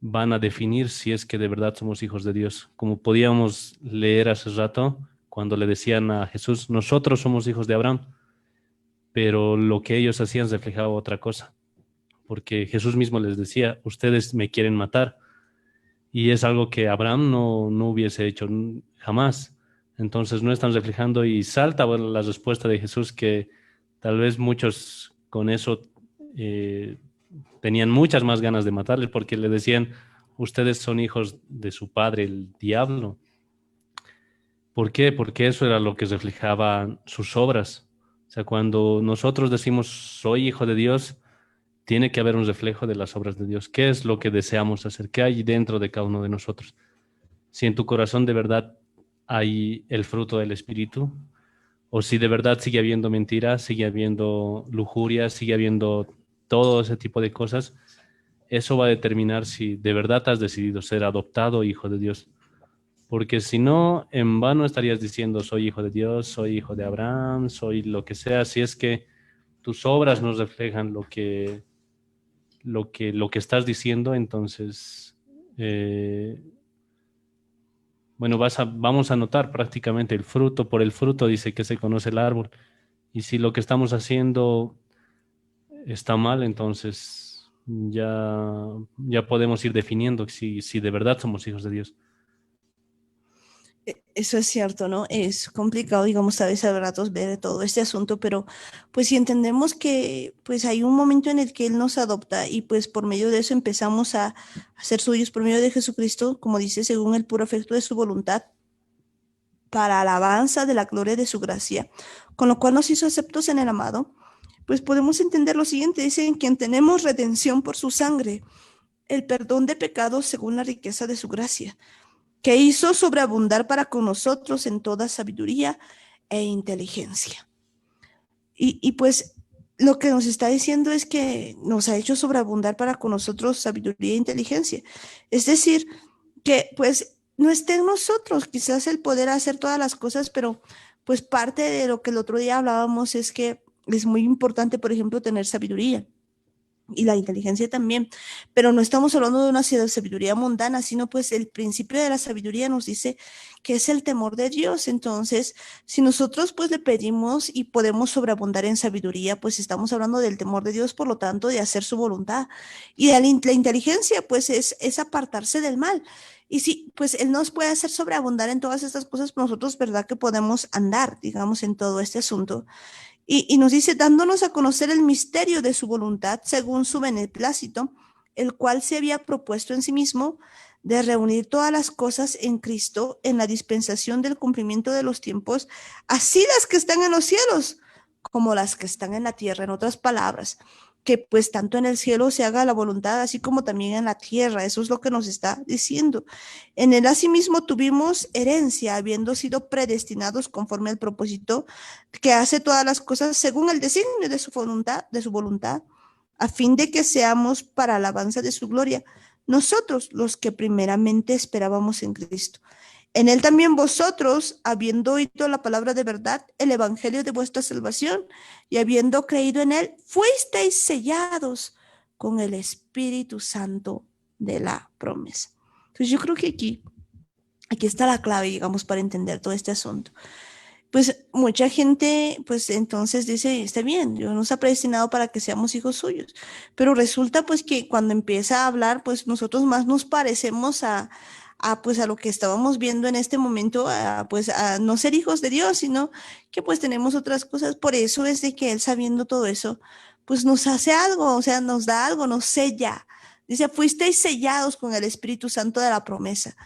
[SPEAKER 3] van a definir si es que de verdad somos hijos de Dios. Como podíamos leer hace rato, cuando le decían a Jesús, nosotros somos hijos de Abraham, pero lo que ellos hacían reflejaba otra cosa, porque Jesús mismo les decía, ustedes me quieren matar, y es algo que Abraham no hubiese hecho jamás. Entonces no están reflejando y salta la respuesta de Jesús, que tal vez muchos con eso tenían muchas más ganas de matarles, porque le decían, ustedes son hijos de su padre, el diablo. ¿Por qué? Porque eso era lo que reflejaban sus obras. O sea, cuando nosotros decimos, soy hijo de Dios, tiene que haber un reflejo de las obras de Dios. ¿Qué es lo que deseamos hacer? ¿Qué hay dentro de cada uno de nosotros? Si en tu corazón de verdad hay el fruto del Espíritu, o si de verdad sigue habiendo mentiras, sigue habiendo lujuria, sigue habiendo todo ese tipo de cosas, eso va a determinar si de verdad has decidido ser adoptado hijo de Dios. Porque si no, en vano estarías diciendo, soy hijo de Dios, soy hijo de Abraham, soy lo que sea, si es que tus obras no reflejan lo que estás diciendo, entonces, bueno, vamos a notar prácticamente el fruto. Por el fruto dice que se conoce el árbol. Y si lo que estamos haciendo está mal, entonces ya podemos ir definiendo si de verdad somos hijos de Dios.
[SPEAKER 2] Eso es cierto, ¿no? Es complicado, digamos, a veces a ratos ver todo este asunto, pero pues si entendemos que pues hay un momento en el que Él nos adopta y pues por medio de eso empezamos a ser suyos por medio de Jesucristo, como dice, según el puro afecto de su voluntad, para alabanza de la gloria de su gracia, con lo cual nos hizo aceptos en el amado, pues podemos entender lo siguiente, dice, en quien tenemos redención por su sangre, el perdón de pecados según la riqueza de su gracia, que hizo sobreabundar para con nosotros en toda sabiduría e inteligencia. Y pues lo que nos está diciendo es que nos ha hecho sobreabundar para con nosotros sabiduría e inteligencia. Es decir, que pues no esté en nosotros quizás el poder hacer todas las cosas, pero pues parte de lo que el otro día hablábamos es que es muy importante, por ejemplo, tener sabiduría y la inteligencia también, pero no estamos hablando de una sabiduría mundana, sino pues el principio de la sabiduría nos dice que es el temor de Dios. Entonces, si nosotros pues le pedimos y podemos sobreabundar en sabiduría, pues estamos hablando del temor de Dios, por lo tanto, de hacer su voluntad. Y de la inteligencia pues es apartarse del mal. Y sí, pues Él nos puede hacer sobreabundar en todas estas cosas, pero nosotros, ¿verdad? Que podemos andar, digamos, en todo este asunto. Y nos dice, dándonos a conocer el misterio de su voluntad según su beneplácito, el cual se había propuesto en sí mismo de reunir todas las cosas en Cristo en la dispensación del cumplimiento de los tiempos, así las que están en los cielos como las que están en la tierra. En otras palabras, que pues tanto en el cielo se haga la voluntad, así como también en la tierra. Eso es lo que nos está diciendo. En él asimismo tuvimos herencia, habiendo sido predestinados conforme al propósito que hace todas las cosas según el designio de su voluntad, a fin de que seamos para alabanza de su gloria, nosotros los que primeramente esperábamos en Cristo. En él también vosotros, habiendo oído la palabra de verdad, el evangelio de vuestra salvación, y habiendo creído en él, fuisteis sellados con el Espíritu Santo de la promesa. Entonces yo creo que aquí está la clave, digamos, para entender todo este asunto. Pues mucha gente, pues entonces dice, está bien, Dios nos ha predestinado para que seamos hijos suyos, pero resulta pues que cuando empieza a hablar, pues nosotros más nos parecemos pues a lo que estábamos viendo en este momento, pues a no ser hijos de Dios, sino que pues tenemos otras cosas. Por eso es de que Él, sabiendo todo eso, pues nos hace algo, o sea, nos da algo, nos sella. Dice, fuisteis sellados con el Espíritu Santo de la promesa.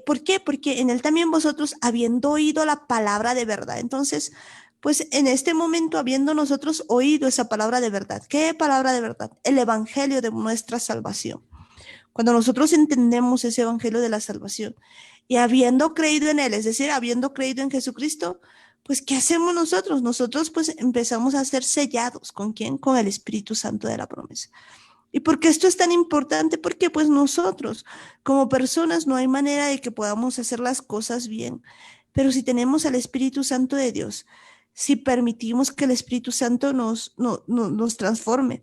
[SPEAKER 2] ¿Por qué? Porque en él también vosotros, habiendo oído la palabra de verdad. Entonces, pues en este momento, habiendo nosotros oído esa palabra de verdad, ¿qué palabra de verdad? El evangelio de nuestra salvación. Cuando nosotros entendemos ese evangelio de la salvación y habiendo creído en él, es decir, habiendo creído en Jesucristo, pues ¿qué hacemos nosotros? Nosotros pues empezamos a ser sellados. ¿Con quién? Con el Espíritu Santo de la promesa. ¿Y por qué esto es tan importante? Porque pues nosotros como personas no hay manera de que podamos hacer las cosas bien, pero si tenemos al Espíritu Santo de Dios, si permitimos que el Espíritu Santo nos transforme,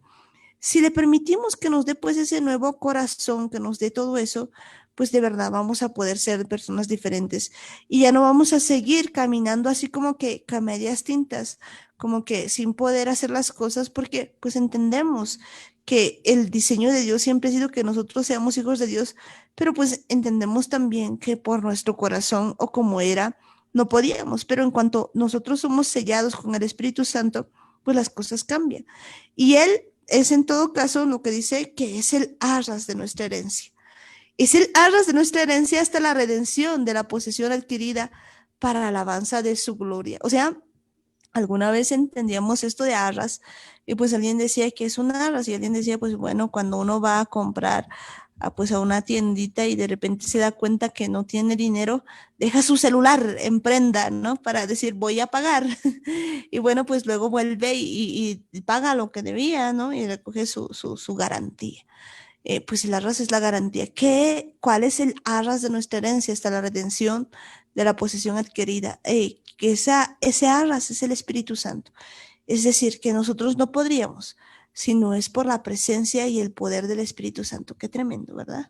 [SPEAKER 2] si le permitimos que nos dé pues ese nuevo corazón, que nos dé todo eso, pues de verdad vamos a poder ser personas diferentes y ya no vamos a seguir caminando así como que a medias tintas, como que sin poder hacer las cosas porque pues entendemos que el diseño de Dios siempre ha sido que nosotros seamos hijos de Dios, pero pues entendemos también que por nuestro corazón o como era, no podíamos, pero en cuanto nosotros somos sellados con el Espíritu Santo, pues las cosas cambian. Y Él es en todo caso lo que dice que es el arras de nuestra herencia. Es el arras de nuestra herencia hasta la redención de la posesión adquirida para la alabanza de su gloria. O sea, alguna vez entendíamos esto de arras y pues alguien decía que es un arras y alguien decía pues bueno, cuando uno va a comprar pues a una tiendita y de repente se da cuenta que no tiene dinero, deja su celular en prenda, ¿no? Para decir voy a pagar y bueno, pues luego vuelve y paga lo que debía, ¿no? Y recoge su garantía. Pues el arras es la garantía. ¿Cuál es el arras de nuestra herencia hasta la redención de la posesión adquirida? Que ese arras es el Espíritu Santo. Es decir, que nosotros no podríamos, si no es por la presencia y el poder del Espíritu Santo. Qué tremendo, ¿verdad?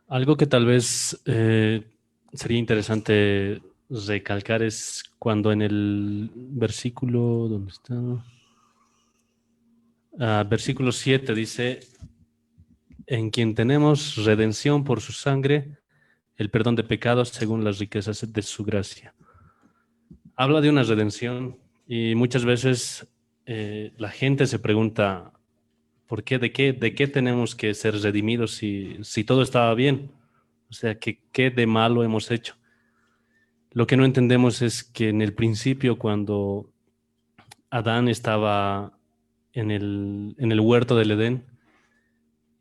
[SPEAKER 3] Algo que tal vez sería interesante recalcar es cuando en el versículo, ¿dónde está? Versículo 7 dice, en quien tenemos redención por su sangre, el perdón de pecados según las riquezas de su gracia. Habla de una redención y muchas veces la gente se pregunta, ¿por qué? ¿De qué tenemos que ser redimidos si todo estaba bien? O sea, ¿qué de malo hemos hecho? Lo que no entendemos es que en el principio, cuando Adán estaba en el huerto del Edén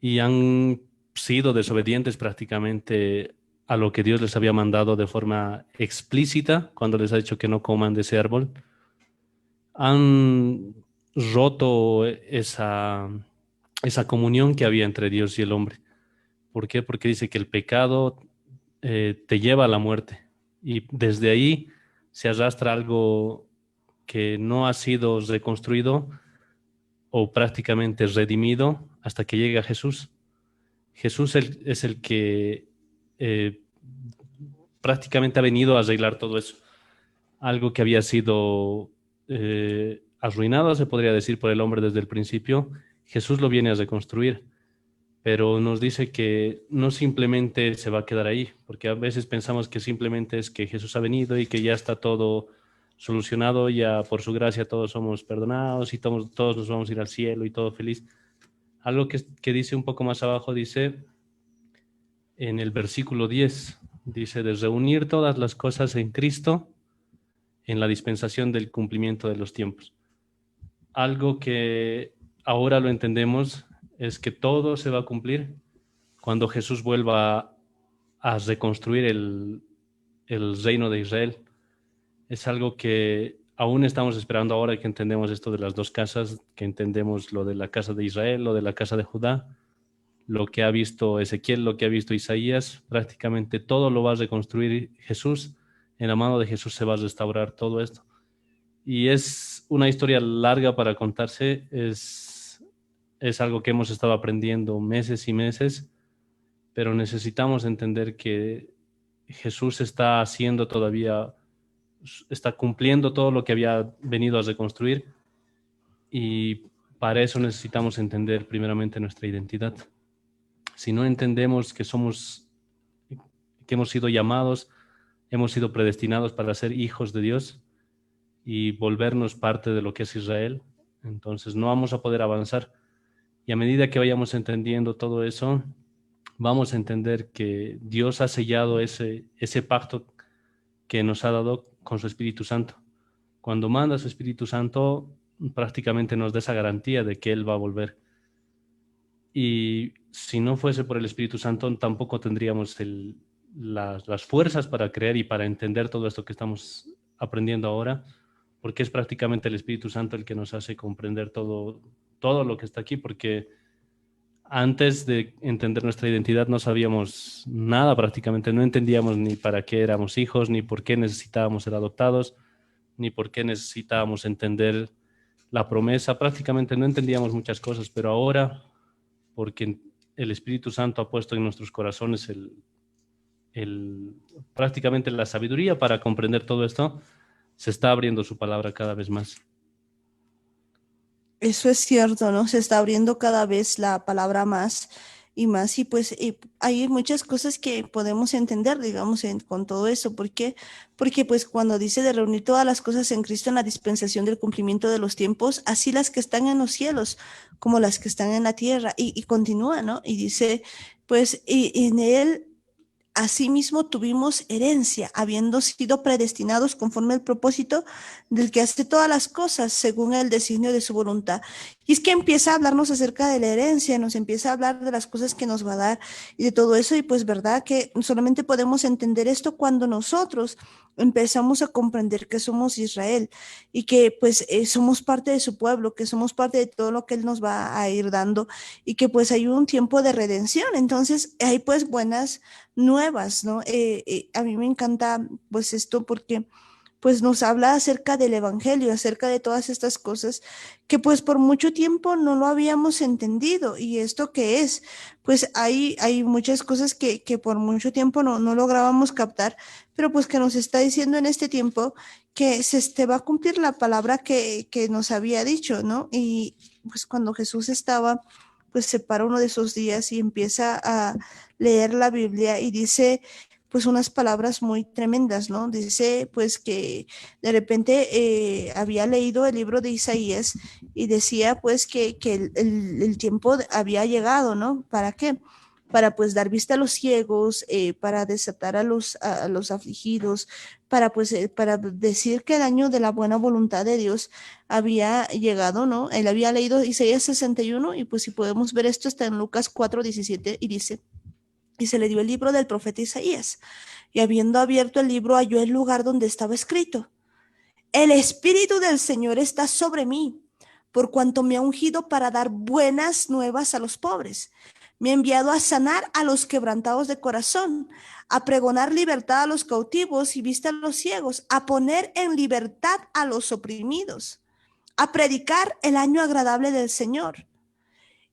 [SPEAKER 3] y han sido desobedientes prácticamente a lo que Dios les había mandado de forma explícita, cuando les ha dicho que no coman de ese árbol, han roto esa comunión que había entre Dios y el hombre. ¿Por qué? Porque dice que el pecado te lleva a la muerte y desde ahí se arrastra algo que no ha sido reconstruido o prácticamente redimido hasta que llega Jesús. Jesús es el que eh, prácticamente ha venido a arreglar todo eso. Algo que había sido arruinado, se podría decir, por el hombre desde el principio, Jesús lo viene a reconstruir, pero nos dice que no simplemente se va a quedar ahí, porque a veces pensamos que simplemente es que Jesús ha venido y que ya está todo solucionado, ya por su gracia todos somos perdonados y todos nos vamos a ir al cielo y todo feliz. Algo que dice un poco más abajo, dice en el versículo 10, dice de reunir todas las cosas en Cristo en la dispensación del cumplimiento de los tiempos. Algo que ahora lo entendemos es que todo se va a cumplir cuando Jesús vuelva a reconstruir el reino de Israel. Es algo que aún estamos esperando ahora que entendemos esto de las dos casas, que entendemos lo de la casa de Israel, lo de la casa de Judá, lo que ha visto Ezequiel, lo que ha visto Isaías, prácticamente todo lo va a reconstruir Jesús. En la mano de Jesús se va a restaurar todo esto. Y es una historia larga para contarse, es algo que hemos estado aprendiendo meses y meses, pero necesitamos entender que Jesús está haciendo todavía, está cumpliendo todo lo que había venido a reconstruir y para eso necesitamos entender primeramente nuestra identidad. Si no entendemos que hemos sido llamados, hemos sido predestinados para ser hijos de Dios y volvernos parte de lo que es Israel, entonces no vamos a poder avanzar. Y a medida que vayamos entendiendo todo eso, vamos a entender que Dios ha sellado ese pacto que nos ha dado con su Espíritu Santo. Cuando manda su Espíritu Santo, prácticamente nos da esa garantía de que Él va a volver. Y si no fuese por el Espíritu Santo, tampoco tendríamos las fuerzas para creer y para entender todo esto que estamos aprendiendo ahora, porque es prácticamente el Espíritu Santo el que nos hace comprender todo lo que está aquí, porque antes de entender nuestra identidad no sabíamos nada prácticamente, no entendíamos ni para qué éramos hijos, ni por qué necesitábamos ser adoptados, ni por qué necesitábamos entender la promesa, prácticamente no entendíamos muchas cosas, pero ahora, porque el Espíritu Santo ha puesto en nuestros corazones prácticamente la sabiduría para comprender todo esto, se está abriendo su palabra cada vez más.
[SPEAKER 2] Eso es cierto, ¿no? Se está abriendo cada vez la palabra más y más y pues hay muchas cosas que podemos entender, digamos, con todo eso. ¿Por qué? Porque pues cuando dice de reunir todas las cosas en Cristo en la dispensación del cumplimiento de los tiempos, así las que están en los cielos como las que están en la tierra y continúa, ¿no? Y dice, pues y en él asimismo tuvimos herencia, habiendo sido predestinados conforme al propósito del que hace todas las cosas según el designio de su voluntad. Y es que empieza a hablarnos acerca de la herencia, nos empieza a hablar de las cosas que nos va a dar y de todo eso. Y pues verdad que solamente podemos entender esto cuando nosotros empezamos a comprender que somos Israel y que pues somos parte de su pueblo, que somos parte de todo lo que Él nos va a ir dando y que pues hay un tiempo de redención. Entonces hay pues buenas nuevas, ¿no? A mí me encanta pues esto porque pues nos habla acerca del evangelio, acerca de todas estas cosas que pues por mucho tiempo no lo habíamos entendido. ¿Y esto qué es? Pues hay muchas cosas que por mucho tiempo no lográbamos captar, pero pues que nos está diciendo en este tiempo que va a cumplir la palabra que nos había dicho, ¿no? Y pues cuando Jesús estaba, pues se para uno de esos días y empieza a leer la Biblia y dice pues unas palabras muy tremendas, ¿no? Dice pues que de repente había leído el libro de Isaías y decía pues que el tiempo había llegado, ¿no? ¿Para qué? Para pues dar vista a los ciegos, para desatar a los afligidos, para pues para decir que el año de la buena voluntad de Dios había llegado, ¿no? Él había leído Isaías 61 y pues si podemos ver esto está en Lucas 4:17 y dice, y se le dio el libro del profeta Isaías, y habiendo abierto el libro halló el lugar donde estaba escrito, El Espíritu del Señor está sobre mí, por cuanto me ha ungido para dar buenas nuevas a los pobres. Me ha enviado a sanar a los quebrantados de corazón, a pregonar libertad a los cautivos y vista a los ciegos, a poner en libertad a los oprimidos, a predicar el año agradable del Señor.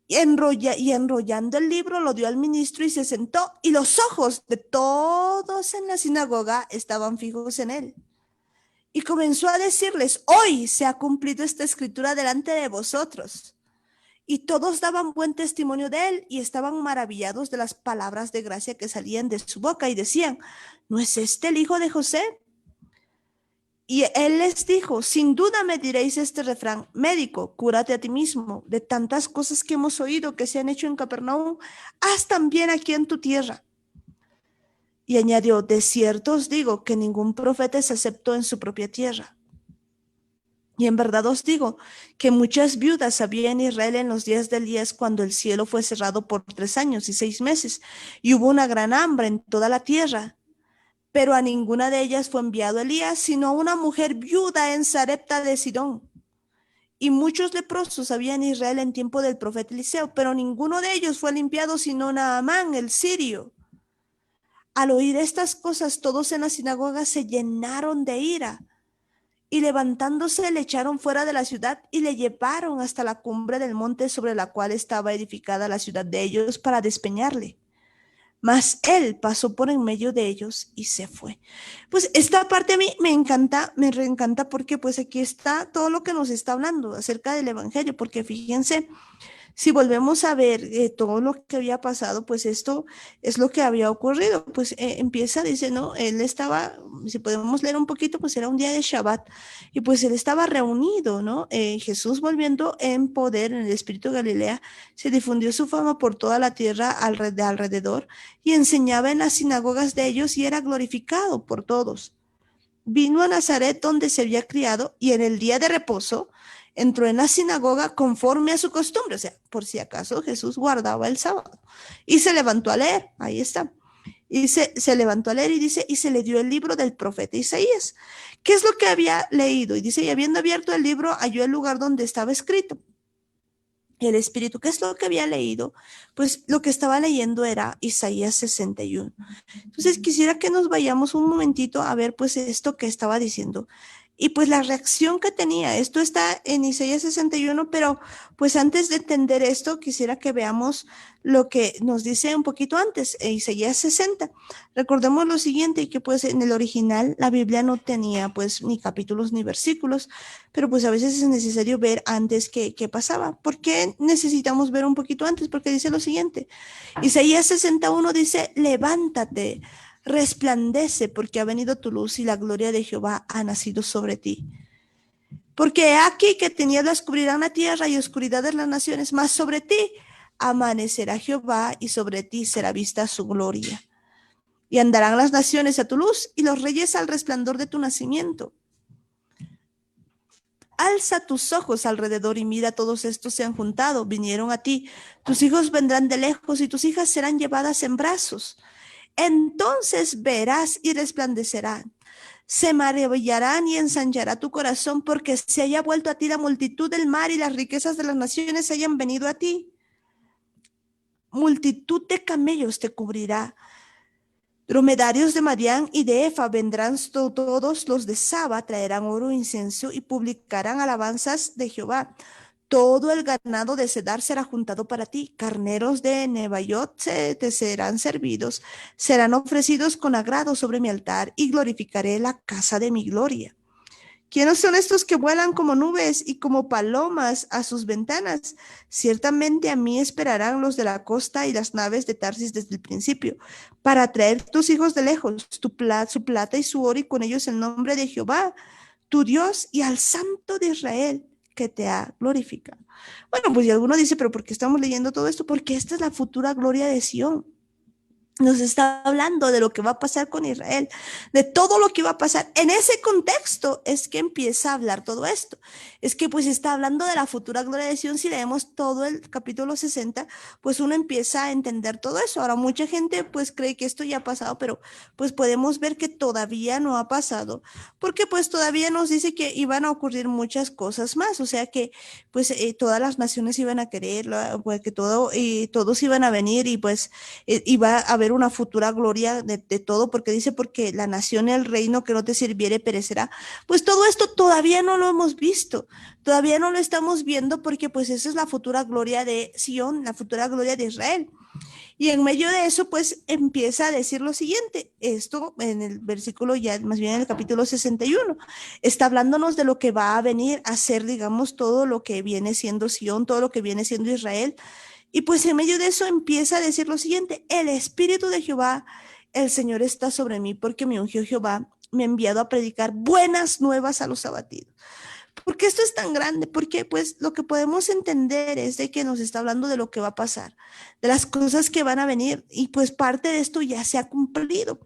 [SPEAKER 2] Y enrollando el libro lo dio al ministro y se sentó, y los ojos de todos en la sinagoga estaban fijos en él. Y comenzó a decirles: hoy se ha cumplido esta escritura delante de vosotros. Y todos daban buen testimonio de él y estaban maravillados de las palabras de gracia que salían de su boca y decían: ¿no es este el hijo de José? Y él les dijo: sin duda me diréis este refrán: médico, cúrate a ti mismo. De tantas cosas que hemos oído que se han hecho en Capernaum, haz también aquí en tu tierra. Y añadió: de cierto os digo que ningún profeta es acepto en su propia tierra. Y en verdad os digo que muchas viudas había en Israel en los días de Elías, cuando el cielo fue cerrado por 3 años y 6 meses, y hubo una gran hambre en toda la tierra. Pero a ninguna de ellas fue enviado Elías, sino a una mujer viuda en Sarepta de Sidón. Y muchos leprosos había en Israel en tiempo del profeta Eliseo, pero ninguno de ellos fue limpiado, sino Naamán el sirio. Al oír estas cosas, todos en la sinagoga se llenaron de ira, y levantándose le echaron fuera de la ciudad y le llevaron hasta la cumbre del monte sobre la cual estaba edificada la ciudad de ellos, para despeñarle. Mas él pasó por en medio de ellos y se fue. Pues esta parte a mí me encanta, me reencanta, porque pues aquí está todo lo que nos está hablando acerca del evangelio, porque fíjense, si volvemos a ver todo lo que había pasado, pues esto es lo que había ocurrido. Pues empieza, dice, ¿no? Él estaba, si podemos leer un poquito, pues era un día de Shabbat, y pues él estaba reunido, ¿no? Jesús, volviendo en poder en el Espíritu de Galilea, se difundió su fama por toda la tierra alrededor, y enseñaba en las sinagogas de ellos y era glorificado por todos. Vino a Nazaret, donde se había criado, y en el día de reposo entró en la sinagoga conforme a su costumbre, o sea, por si acaso Jesús guardaba el sábado, y se levantó a leer. Ahí está. Y se levantó a leer y dice: y se le dio el libro del profeta Isaías. ¿Qué es lo que había leído? Y dice: y habiendo abierto el libro, halló el lugar donde estaba escrito: el Espíritu. ¿Qué es lo que había leído? Pues lo que estaba leyendo era Isaías 61. Entonces quisiera que nos vayamos un momentito a ver pues esto que estaba diciendo. Y pues la reacción que tenía. Esto está en Isaías 61, pero pues antes de entender esto, quisiera que veamos lo que nos dice un poquito antes, Isaías 60. Recordemos lo siguiente, que pues en el original la Biblia no tenía pues ni capítulos ni versículos, pero pues a veces es necesario ver antes qué pasaba. ¿Por qué necesitamos ver un poquito antes? Porque dice lo siguiente. Isaías 61 dice: levántate, resplandece, porque ha venido tu luz y la gloria de Jehová ha nacido sobre ti. Porque aquí que tinieblas cubrirán la tierra y oscuridad de las naciones, mas sobre ti amanecerá Jehová y sobre ti será vista su gloria. Y andarán las naciones a tu luz y los reyes al resplandor de tu nacimiento. Alza tus ojos alrededor y mira, todos estos se han juntado, vinieron a ti. Tus hijos vendrán de lejos y tus hijas serán llevadas en brazos. Entonces verás y resplandecerán. Se maravillarán y ensanchará tu corazón, porque se haya vuelto a ti la multitud del mar y las riquezas de las naciones hayan venido a ti. Multitud de camellos te cubrirá. Dromedarios de Madián y de Efa vendrán, todos los de Saba traerán oro, incienso y publicarán alabanzas de Jehová. Todo el ganado de Cedar será juntado para ti. Carneros de Nebaiot te serán servidos, serán ofrecidos con agrado sobre mi altar, y glorificaré la casa de mi gloria. ¿Quiénes son estos que vuelan como nubes y como palomas a sus ventanas? Ciertamente a mí esperarán los de la costa y las naves de Tarsis desde el principio, para traer tus hijos de lejos, su plata y su oro, y con ellos el nombre de Jehová, tu Dios, y al Santo de Israel, que te ha glorificado. Bueno, pues y alguno dice: pero ¿por qué estamos leyendo todo esto? Porque esta es la futura gloria de Sión. nos está hablando de lo que va a pasar con Israel, de todo lo que va a pasar. En ese contexto es que empieza a hablar todo esto. Es que pues está hablando de la futura gloria de Sion. Si leemos todo el capítulo 60, pues uno empieza a entender todo eso. Ahora, mucha gente pues cree que esto ya ha pasado, pero pues podemos ver que todavía no ha pasado, porque pues todavía nos dice que iban a ocurrir muchas cosas más. O sea que pues todas las naciones iban a querer, pues, que todos iban a venir y pues iba a haber una futura gloria de todo, porque dice, porque la nación y el reino que no te sirviere perecerá. Pues todo esto todavía no lo hemos visto, todavía no lo estamos viendo, porque pues esa es la futura gloria de Sion, la futura gloria de Israel. Y en medio de eso, pues empieza a decir lo siguiente, esto en el versículo ya, más bien en el capítulo 61, está hablándonos de lo que va a venir a ser, digamos, todo lo que viene siendo Sion, todo lo que viene siendo Israel. Y pues en medio de eso empieza a decir lo siguiente, el Espíritu de Jehová, el Señor está sobre mí, porque me ungió Jehová, me ha enviado a predicar buenas nuevas a los abatidos. ¿Por qué esto es tan grande? Porque pues lo que podemos entender es de que nos está hablando de lo que va a pasar, de las cosas que van a venir, y pues parte de esto ya se ha cumplido.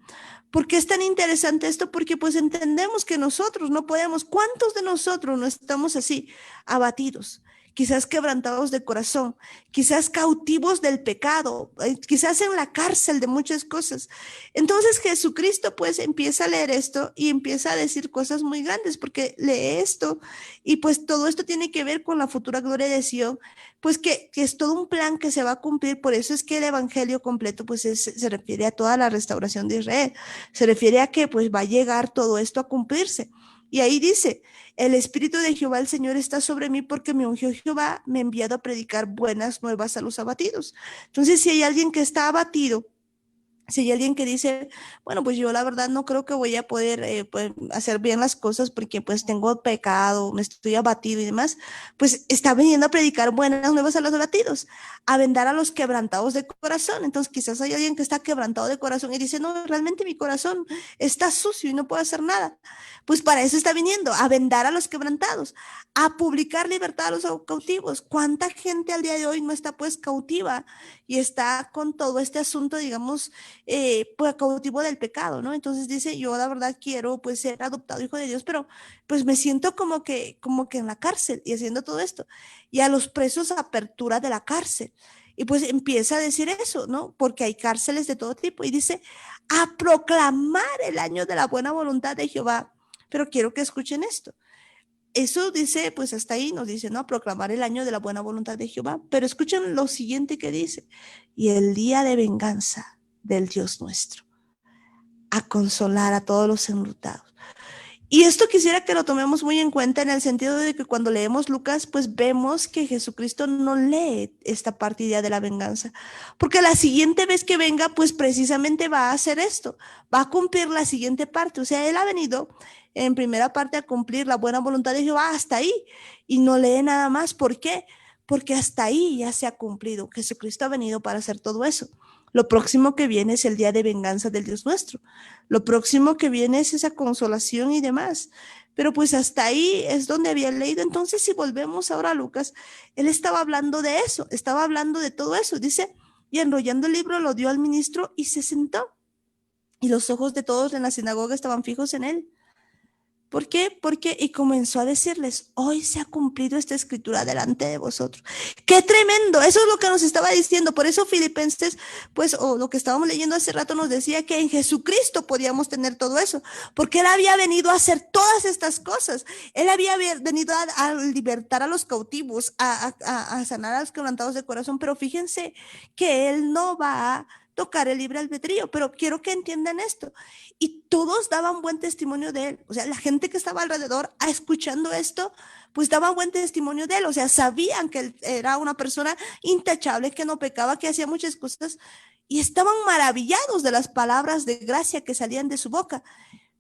[SPEAKER 2] ¿Por qué es tan interesante esto? Porque pues entendemos que nosotros no podemos. ¿Cuántos de nosotros no estamos así, abatidos? Quizás quebrantados de corazón, quizás cautivos del pecado, quizás en la cárcel de muchas cosas. Entonces Jesucristo pues empieza a leer esto y empieza a decir cosas muy grandes, porque lee esto y pues todo esto tiene que ver con la futura gloria de Sion, pues que es todo un plan que se va a cumplir. Por eso es que el evangelio completo pues se refiere a toda la restauración de Israel, se refiere a que pues va a llegar todo esto a cumplirse. Y ahí dice, el Espíritu de Jehová el Señor está sobre mí, porque me ungió Jehová, me ha enviado a predicar buenas nuevas a los abatidos. Entonces, si hay alguien que está abatido, si hay alguien que dice, bueno, pues yo la verdad no creo que voy a poder pues, hacer bien las cosas, porque pues tengo pecado, me estoy abatido y demás, pues está viniendo a predicar buenas nuevas a los abatidos, a vendar a los quebrantados de corazón. Entonces quizás hay alguien que está quebrantado de corazón y dice, no, realmente mi corazón está sucio y no puedo hacer nada. Pues para eso está viniendo, a vendar a los quebrantados, a publicar libertad a los cautivos. ¿Cuánta gente al día de hoy no está pues cautiva y está con todo este asunto, digamos, pues cautivo del pecado, ¿no? Entonces dice, yo la verdad quiero pues ser adoptado hijo de Dios, pero pues me siento como que en la cárcel y haciendo todo esto. Y a los presos apertura de la cárcel. Y pues empieza a decir eso, ¿no? Porque hay cárceles de todo tipo. Y dice, a proclamar el año de la buena voluntad de Jehová. Pero quiero que escuchen esto. Eso dice, pues hasta ahí nos dice, ¿no? Proclamar el año de la buena voluntad de Jehová. Pero escuchen lo siguiente que dice. Y el día de venganza del Dios nuestro, a consolar a todos los enlutados. Y esto quisiera que lo tomemos muy en cuenta, en el sentido de que cuando leemos Lucas, pues vemos que Jesucristo no lee esta parte idea de la venganza, porque la siguiente vez que venga, pues precisamente va a hacer esto, va a cumplir la siguiente parte. O sea, él ha venido en primera parte a cumplir la buena voluntad de Jehová hasta ahí, y no lee nada más. ¿Por qué? Porque hasta ahí ya se ha cumplido. Jesucristo ha venido para hacer todo eso. Lo próximo que viene es el día de venganza del Dios nuestro. Lo próximo que viene es esa consolación y demás. Pero pues hasta ahí es donde había leído. Entonces, si volvemos ahora a Lucas, él estaba hablando de eso, estaba hablando de todo eso. Dice, y enrollando el libro lo dio al ministro y se sentó. Y los ojos de todos en la sinagoga estaban fijos en él. ¿Por qué? Porque, y comenzó a decirles, hoy se ha cumplido esta escritura delante de vosotros. ¡Qué tremendo! Eso es lo que nos estaba diciendo. Por eso Filipenses, pues, o lo que estábamos leyendo hace rato, nos decía que en Jesucristo podíamos tener todo eso, porque Él había venido a hacer todas estas cosas. Él había venido a libertar a los cautivos, a sanar a los quebrantados de corazón. Pero fíjense que Él no va a tocar el libre albedrío, pero quiero que entiendan esto. Y todos daban buen testimonio de él. O sea, la gente que estaba alrededor escuchando esto, pues daban buen testimonio de él. O sea, sabían que él era una persona intachable, que no pecaba, que hacía muchas cosas, y estaban maravillados de las palabras de gracia que salían de su boca.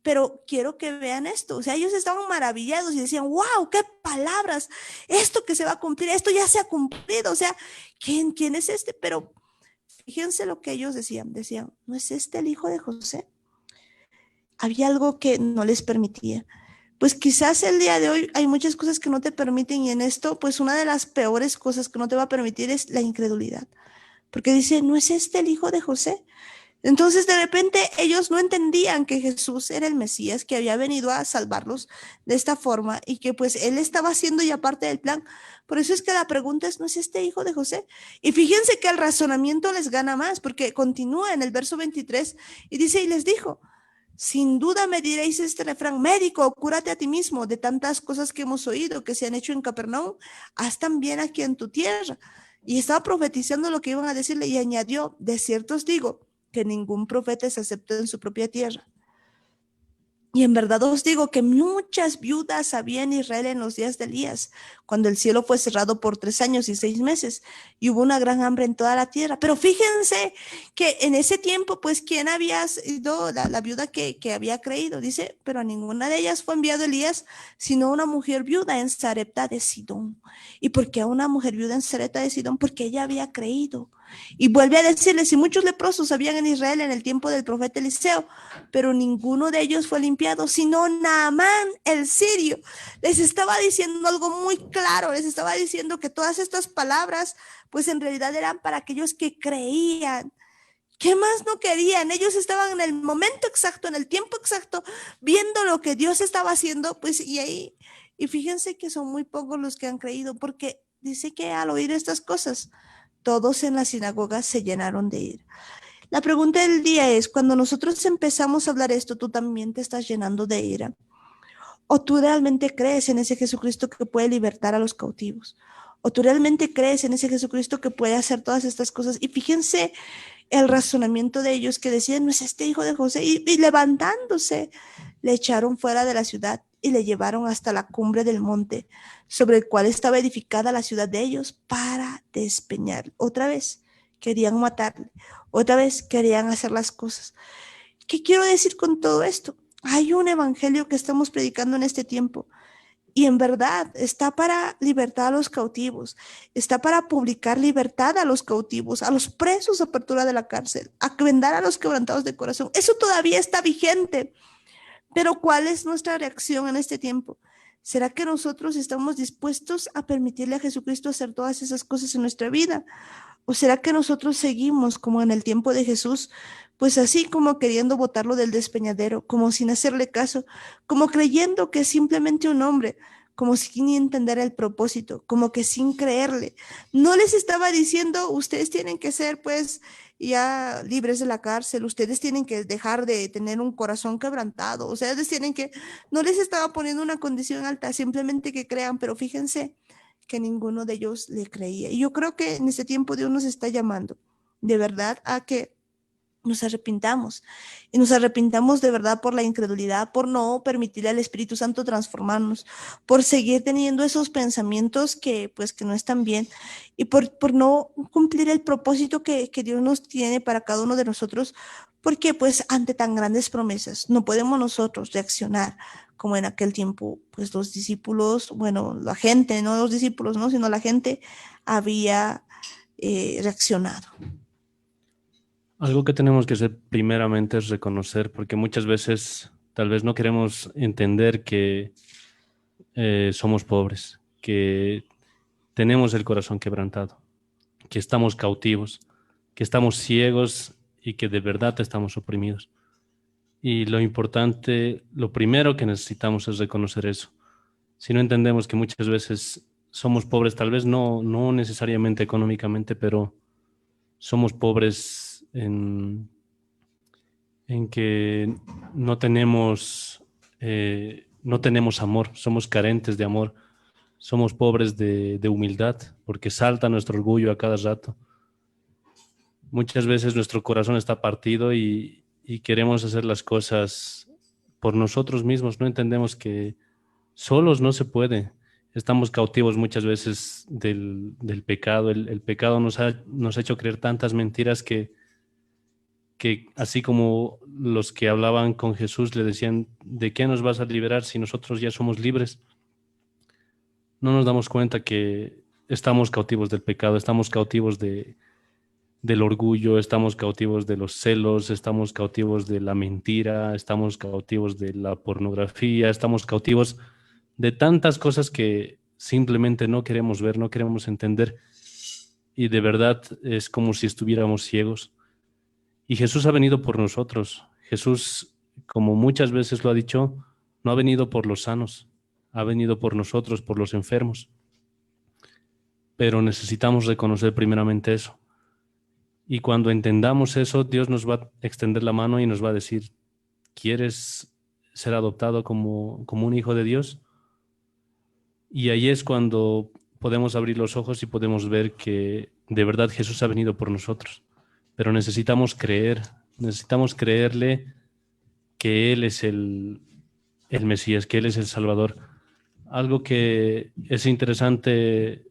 [SPEAKER 2] Pero quiero que vean esto. O sea, ellos estaban maravillados y decían, wow, qué palabras, esto que se va a cumplir, esto ya se ha cumplido. O sea, ¿quién es este? Pero fíjense lo que ellos decían, ¿no es este el hijo de José? Había algo que no les permitía. Pues quizás el día de hoy hay muchas cosas que no te permiten, y en esto, pues una de las peores cosas que no te va a permitir es la incredulidad. Porque dice, ¿no es este el hijo de José? Entonces, de repente, ellos no entendían que Jesús era el Mesías, que había venido a salvarlos de esta forma y que pues él estaba haciendo ya parte del plan. Por eso es que la pregunta es, ¿no es este hijo de José? Y fíjense que el razonamiento les gana más, porque continúa en el verso 23 y dice, y les dijo, sin duda me diréis este refrán, médico, cúrate a ti mismo de tantas cosas que hemos oído que se han hecho en Capernaum, haz también aquí en tu tierra. Y estaba profetizando lo que iban a decirle y añadió, de cierto os digo, que ningún profeta se acepta en su propia tierra. Y en verdad os digo que muchas viudas había en Israel en los días de Elías, cuando el cielo fue cerrado por 3 años y 6 meses, y hubo una gran hambre en toda la tierra. Pero fíjense que en ese tiempo, pues, ¿quién había sido la viuda que había creído? Dice, pero a ninguna de ellas fue enviado Elías, sino una mujer viuda en Sarepta de Sidón. ¿Y por qué a una mujer viuda en Sarepta de Sidón? Porque ella había creído. Y vuelve a decirles, y muchos leprosos habían en Israel en el tiempo del profeta Eliseo, pero ninguno de ellos fue limpiado, sino Naamán el sirio. Les estaba diciendo algo muy claro, les estaba diciendo que todas estas palabras, pues en realidad eran para aquellos que creían. ¿Qué más no querían? Ellos estaban en el momento exacto, en el tiempo exacto, viendo lo que Dios estaba haciendo, pues y ahí, y fíjense que son muy pocos los que han creído, porque dice que al oír estas cosas, todos en la sinagoga se llenaron de ira. La pregunta del día es, cuando nosotros empezamos a hablar esto, ¿tú también te estás llenando de ira? ¿O tú realmente crees en ese Jesucristo que puede libertar a los cautivos? ¿O tú realmente crees en ese Jesucristo que puede hacer todas estas cosas? Y fíjense el razonamiento de ellos que decían, no es este hijo de José, y levantándose, le echaron fuera de la ciudad y le llevaron hasta la cumbre del monte, sobre el cual estaba edificada la ciudad de ellos, para despeñar. Otra vez querían matarle, otra vez querían hacer las cosas. ¿Qué quiero decir con todo esto? Hay un evangelio que estamos predicando en este tiempo y en verdad está para libertar a los cautivos, está para publicar libertad a los cautivos, a los presos, apertura de la cárcel, a vendar a los quebrantados de corazón. Eso todavía está vigente. Pero ¿cuál es nuestra reacción en este tiempo? ¿Será que nosotros estamos dispuestos a permitirle a Jesucristo hacer todas esas cosas en nuestra vida? ¿O será que nosotros seguimos como en el tiempo de Jesús, pues así como queriendo botarlo del despeñadero, como sin hacerle caso, como creyendo que es simplemente un hombre, como sin entender el propósito, como que sin creerle? No les estaba diciendo, ustedes tienen que ser pues ya libres de la cárcel, ustedes tienen que dejar de tener un corazón quebrantado, ustedes tienen que, no les estaba poniendo una condición alta, simplemente que crean, pero fíjense que ninguno de ellos le creía. Y yo creo que en este tiempo Dios nos está llamando de verdad a que nos arrepintamos y nos arrepintamos de verdad por la incredulidad, por no permitirle al Espíritu Santo transformarnos, por seguir teniendo esos pensamientos que pues que no están bien y por no cumplir el propósito que Dios nos tiene para cada uno de nosotros, porque pues ante tan grandes promesas no podemos nosotros reaccionar como en aquel tiempo, pues los discípulos, bueno, la gente, no los discípulos, no, sino la gente había reaccionado.
[SPEAKER 3] Algo que tenemos que hacer primeramente es reconocer, porque muchas veces tal vez no queremos entender que somos pobres, que tenemos el corazón quebrantado, que estamos cautivos, que estamos ciegos y que de verdad estamos oprimidos. Y lo importante, lo primero que necesitamos es reconocer eso. Si no entendemos que muchas veces somos pobres, tal vez no necesariamente económicamente, pero somos pobres en que no tenemos amor, somos carentes de amor, somos pobres de humildad, porque salta nuestro orgullo a cada rato. Muchas veces nuestro corazón está partido y queremos hacer las cosas por nosotros mismos, no entendemos que solos no se puede. Estamos cautivos muchas veces del pecado. El pecado nos ha hecho creer tantas mentiras que así como los que hablaban con Jesús le decían, ¿de qué nos vas a liberar si nosotros ya somos libres? No nos damos cuenta que estamos cautivos del pecado, estamos cautivos del orgullo, estamos cautivos de los celos, estamos cautivos de la mentira, estamos cautivos de la pornografía, estamos cautivos de tantas cosas que simplemente no queremos ver, no queremos entender, y de verdad es como si estuviéramos ciegos. Y Jesús ha venido por nosotros. Jesús, como muchas veces lo ha dicho, no ha venido por los sanos, ha venido por nosotros, por los enfermos. Pero necesitamos reconocer primeramente eso. Y cuando entendamos eso, Dios nos va a extender la mano y nos va a decir, ¿quieres ser adoptado como un hijo de Dios? Y ahí es cuando podemos abrir los ojos y podemos ver que de verdad Jesús ha venido por nosotros. Pero necesitamos creerle que Él es el Mesías, que Él es el Salvador. Algo que es interesante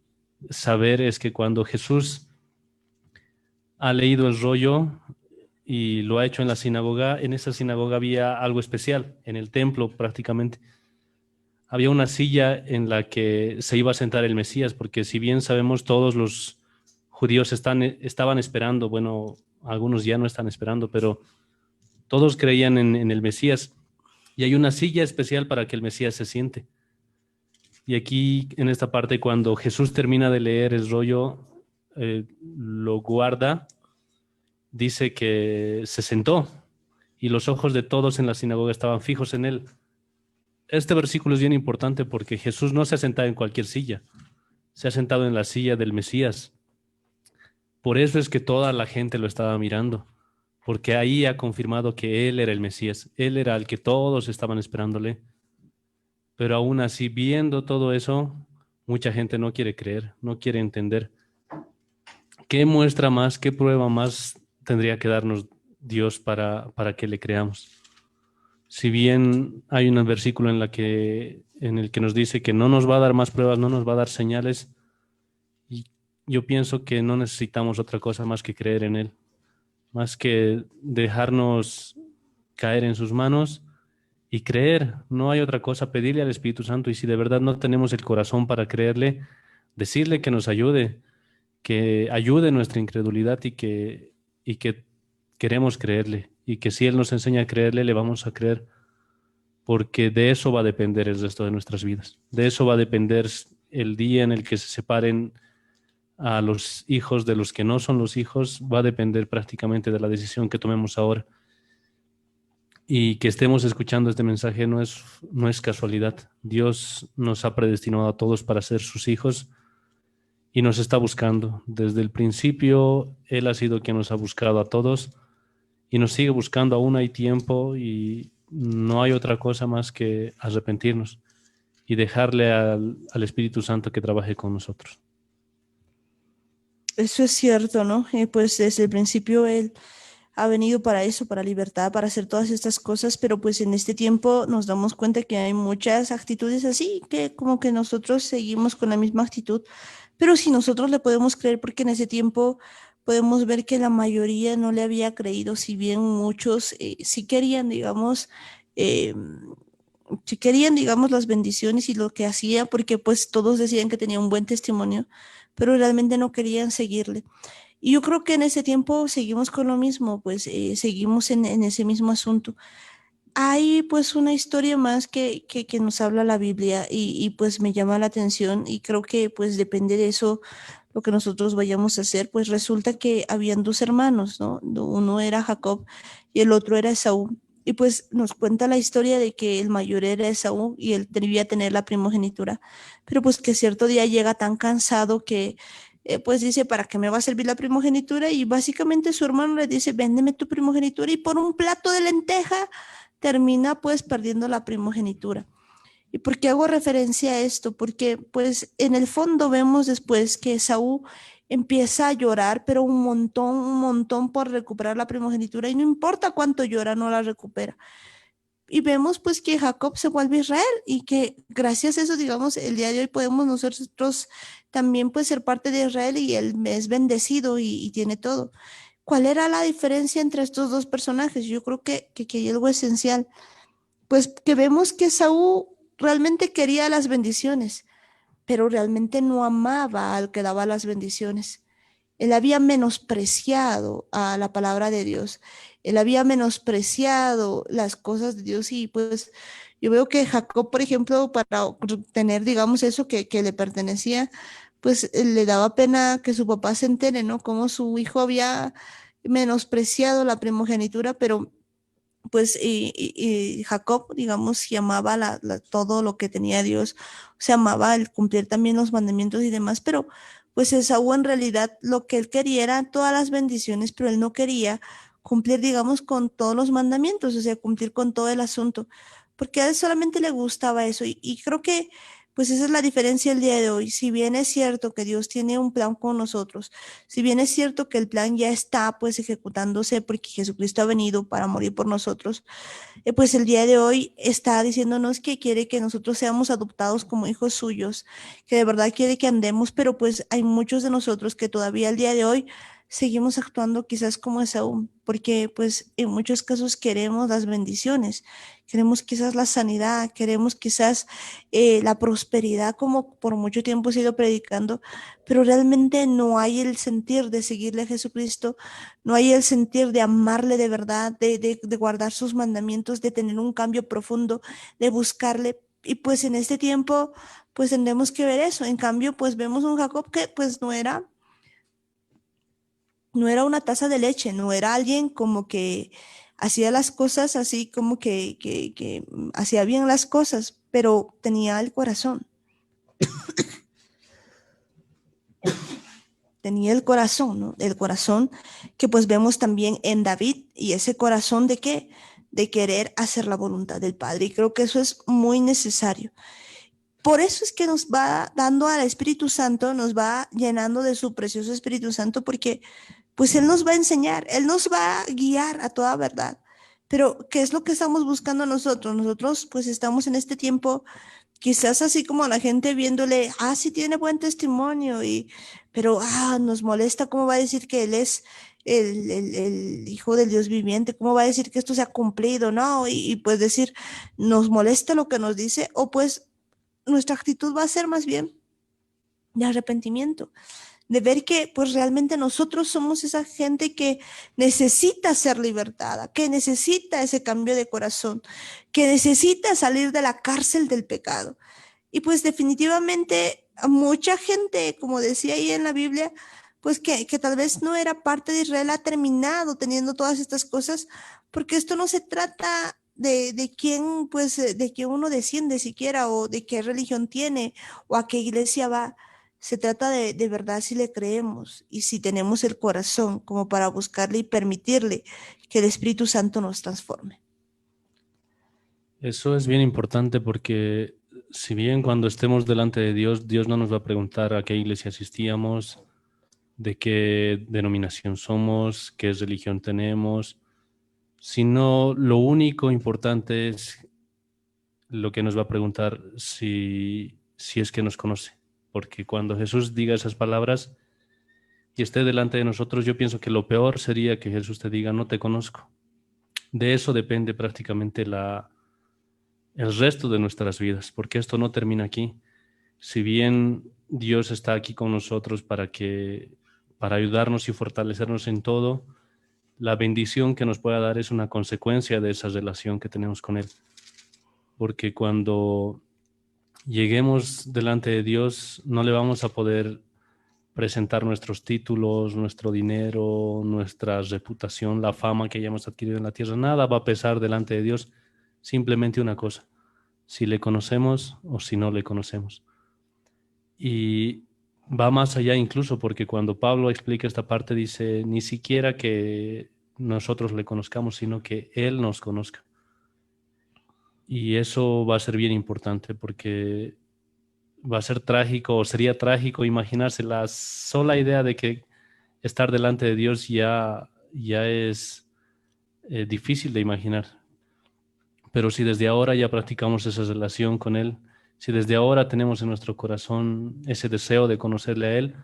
[SPEAKER 3] saber es que cuando Jesús ha leído el rollo y lo ha hecho en la sinagoga, en esa sinagoga había algo especial, en el templo prácticamente. Había una silla en la que se iba a sentar el Mesías, porque si bien sabemos todos los judíos estaban esperando, bueno, algunos ya no están esperando, pero todos creían en el Mesías, y hay una silla especial para que el Mesías se siente. Y aquí, en esta parte, cuando Jesús termina de leer el rollo, lo guarda, dice que se sentó, y los ojos de todos en la sinagoga estaban fijos en él. Este versículo es bien importante porque Jesús no se ha sentado en cualquier silla, se ha sentado en la silla del Mesías. Por eso es que toda la gente lo estaba mirando, porque ahí ha confirmado que Él era el Mesías, Él era el que todos estaban esperándole. Pero aún así, viendo todo eso, mucha gente no quiere creer, no quiere entender. ¿Qué muestra más, qué prueba más tendría que darnos Dios para que le creamos? Si bien hay un versículo en el que nos dice que no nos va a dar más pruebas, no nos va a dar señales, y yo pienso que no necesitamos otra cosa más que creer en Él, más que dejarnos caer en sus manos y creer. No hay otra cosa, pedirle al Espíritu Santo, y si de verdad no tenemos el corazón para creerle, decirle que nos ayude, que ayude nuestra incredulidad y que queremos creerle, y que si Él nos enseña a creerle, le vamos a creer, porque de eso va a depender el resto de nuestras vidas. De eso va a depender el día en el que se separen a los hijos de los que no son los hijos, va a depender prácticamente de la decisión que tomemos ahora. Y que estemos escuchando este mensaje no es casualidad. Dios nos ha predestinado a todos para ser sus hijos y nos está buscando. Desde el principio, Él ha sido quien nos ha buscado a todos y nos sigue buscando. Aún hay tiempo y no hay otra cosa más que arrepentirnos y dejarle al Espíritu Santo que trabaje con nosotros.
[SPEAKER 2] Eso es cierto, ¿no? Pues desde el principio Él ha venido para eso, para libertad, para hacer todas estas cosas, pero pues en este tiempo nos damos cuenta que hay muchas actitudes así, que como que nosotros seguimos con la misma actitud, pero si nosotros le podemos creer, porque en ese tiempo podemos ver que la mayoría no le había creído, si bien muchos sí querían, digamos, eh, si querían, digamos, las bendiciones y lo que hacía, porque pues todos decían que tenía un buen testimonio, pero realmente no querían seguirle. Y yo creo que en ese tiempo seguimos con lo mismo, pues seguimos en ese mismo asunto. Hay pues una historia más que nos habla la Biblia y pues me llama la atención y creo que pues depende de eso lo que nosotros vayamos a hacer. Pues resulta que habían dos hermanos, ¿no? Uno era Jacob y el otro era Esaú. Y pues nos cuenta la historia de que el mayor era Esaú y él debía tener la primogenitura, pero pues que cierto día llega tan cansado que pues dice, ¿para qué me va a servir la primogenitura? Y básicamente su hermano le dice, véndeme tu primogenitura y por un plato de lenteja termina pues perdiendo la primogenitura. ¿Y por qué hago referencia a esto? Porque pues en el fondo vemos después que Saúl empieza a llorar, pero un montón por recuperar la primogenitura y no importa cuánto llora, no la recupera. Y vemos pues que Jacob se vuelve Israel y que gracias a eso, digamos, el día de hoy podemos nosotros también pues ser parte de Israel y él es bendecido y tiene todo. ¿Cuál era la diferencia entre estos dos personajes? Yo creo que hay algo esencial, pues que vemos que Saúl realmente quería las bendiciones, pero realmente no amaba al que daba las bendiciones. Él había menospreciado a la palabra de Dios. Él había menospreciado las cosas de Dios y pues yo veo que Jacob, por ejemplo, para tener, digamos, eso que le pertenecía, pues le daba pena que su papá se entere, ¿no? Cómo su hijo había menospreciado la primogenitura, pero pues y Jacob, digamos, llamaba todo lo que tenía Dios, se amaba el cumplir también los mandamientos y demás, pero pues Esaú en realidad lo que él quería era todas las bendiciones, pero él no quería cumplir, digamos, con todos los mandamientos, o sea, cumplir con todo el asunto, porque a él solamente le gustaba eso y creo que pues esa es la diferencia el día de hoy. Si bien es cierto que Dios tiene un plan con nosotros, si bien es cierto que el plan ya está pues ejecutándose porque Jesucristo ha venido para morir por nosotros, pues el día de hoy está diciéndonos que quiere que nosotros seamos adoptados como hijos suyos, que de verdad quiere que andemos, pero pues hay muchos de nosotros que todavía el día de hoy seguimos actuando quizás como Esaú, porque pues en muchos casos queremos las bendiciones, queremos quizás la sanidad, queremos quizás la prosperidad como por mucho tiempo he sido predicando, pero realmente no hay el sentir de seguirle a Jesucristo, no hay el sentir de amarle de verdad, de guardar sus mandamientos, de tener un cambio profundo, de buscarle. Y pues en este tiempo, pues tendremos que ver eso. En cambio, pues vemos un Jacob que pues no era una taza de leche, no era alguien como que hacía las cosas así como que hacía bien las cosas, pero tenía el corazón. Tenía el corazón, ¿no? El corazón que pues vemos también en David y ese corazón de qué? De querer hacer la voluntad del Padre. Y creo que eso es muy necesario. Por eso es que nos va dando al Espíritu Santo, nos va llenando de su precioso Espíritu Santo, porque pues Él nos va a enseñar, Él nos va a guiar a toda verdad. Pero, ¿qué es lo que estamos buscando nosotros? Nosotros pues estamos en este tiempo quizás así como la gente viéndole, sí tiene buen testimonio, pero nos molesta cómo va a decir que él es el hijo del Dios viviente, cómo va a decir que esto se ha cumplido, ¿no? Y pues decir, nos molesta lo que nos dice, o pues nuestra actitud va a ser más bien de arrepentimiento, de ver que pues realmente nosotros somos esa gente que necesita ser libertada, que necesita ese cambio de corazón, que necesita salir de la cárcel del pecado. Y pues definitivamente mucha gente, como decía ahí en la Biblia, pues que tal vez no era parte de Israel ha terminado teniendo todas estas cosas, porque esto no se trata de quién, pues, de que uno desciende siquiera, o de qué religión tiene, o a qué iglesia va. Se trata de verdad si le creemos y si tenemos el corazón como para buscarle y permitirle que el Espíritu Santo nos transforme.
[SPEAKER 3] Eso es bien importante porque si bien cuando estemos delante de Dios, Dios no nos va a preguntar a qué iglesia asistíamos, de qué denominación somos, qué religión tenemos, sino lo único importante es lo que nos va a preguntar si es que nos conoce. Porque cuando Jesús diga esas palabras y esté delante de nosotros, yo pienso que lo peor sería que Jesús te diga, no te conozco. De eso depende prácticamente el resto de nuestras vidas, porque esto no termina aquí. Si bien Dios está aquí con nosotros para ayudarnos y fortalecernos en todo, la bendición que nos pueda dar es una consecuencia de esa relación que tenemos con Él. Porque cuando lleguemos delante de Dios, no le vamos a poder presentar nuestros títulos, nuestro dinero, nuestra reputación, la fama que hayamos adquirido en la tierra. Nada va a pesar delante de Dios, simplemente una cosa, si le conocemos o si no le conocemos. Y va más allá incluso porque cuando Pablo explica esta parte dice, ni siquiera que nosotros le conozcamos, sino que Él nos conozca. Y eso va a ser bien importante porque va a ser trágico, o sería trágico imaginarse la sola idea de que estar delante de Dios ya es difícil de imaginar. Pero si desde ahora ya practicamos esa relación con Él, si desde ahora tenemos en nuestro corazón ese deseo de conocerle a Él,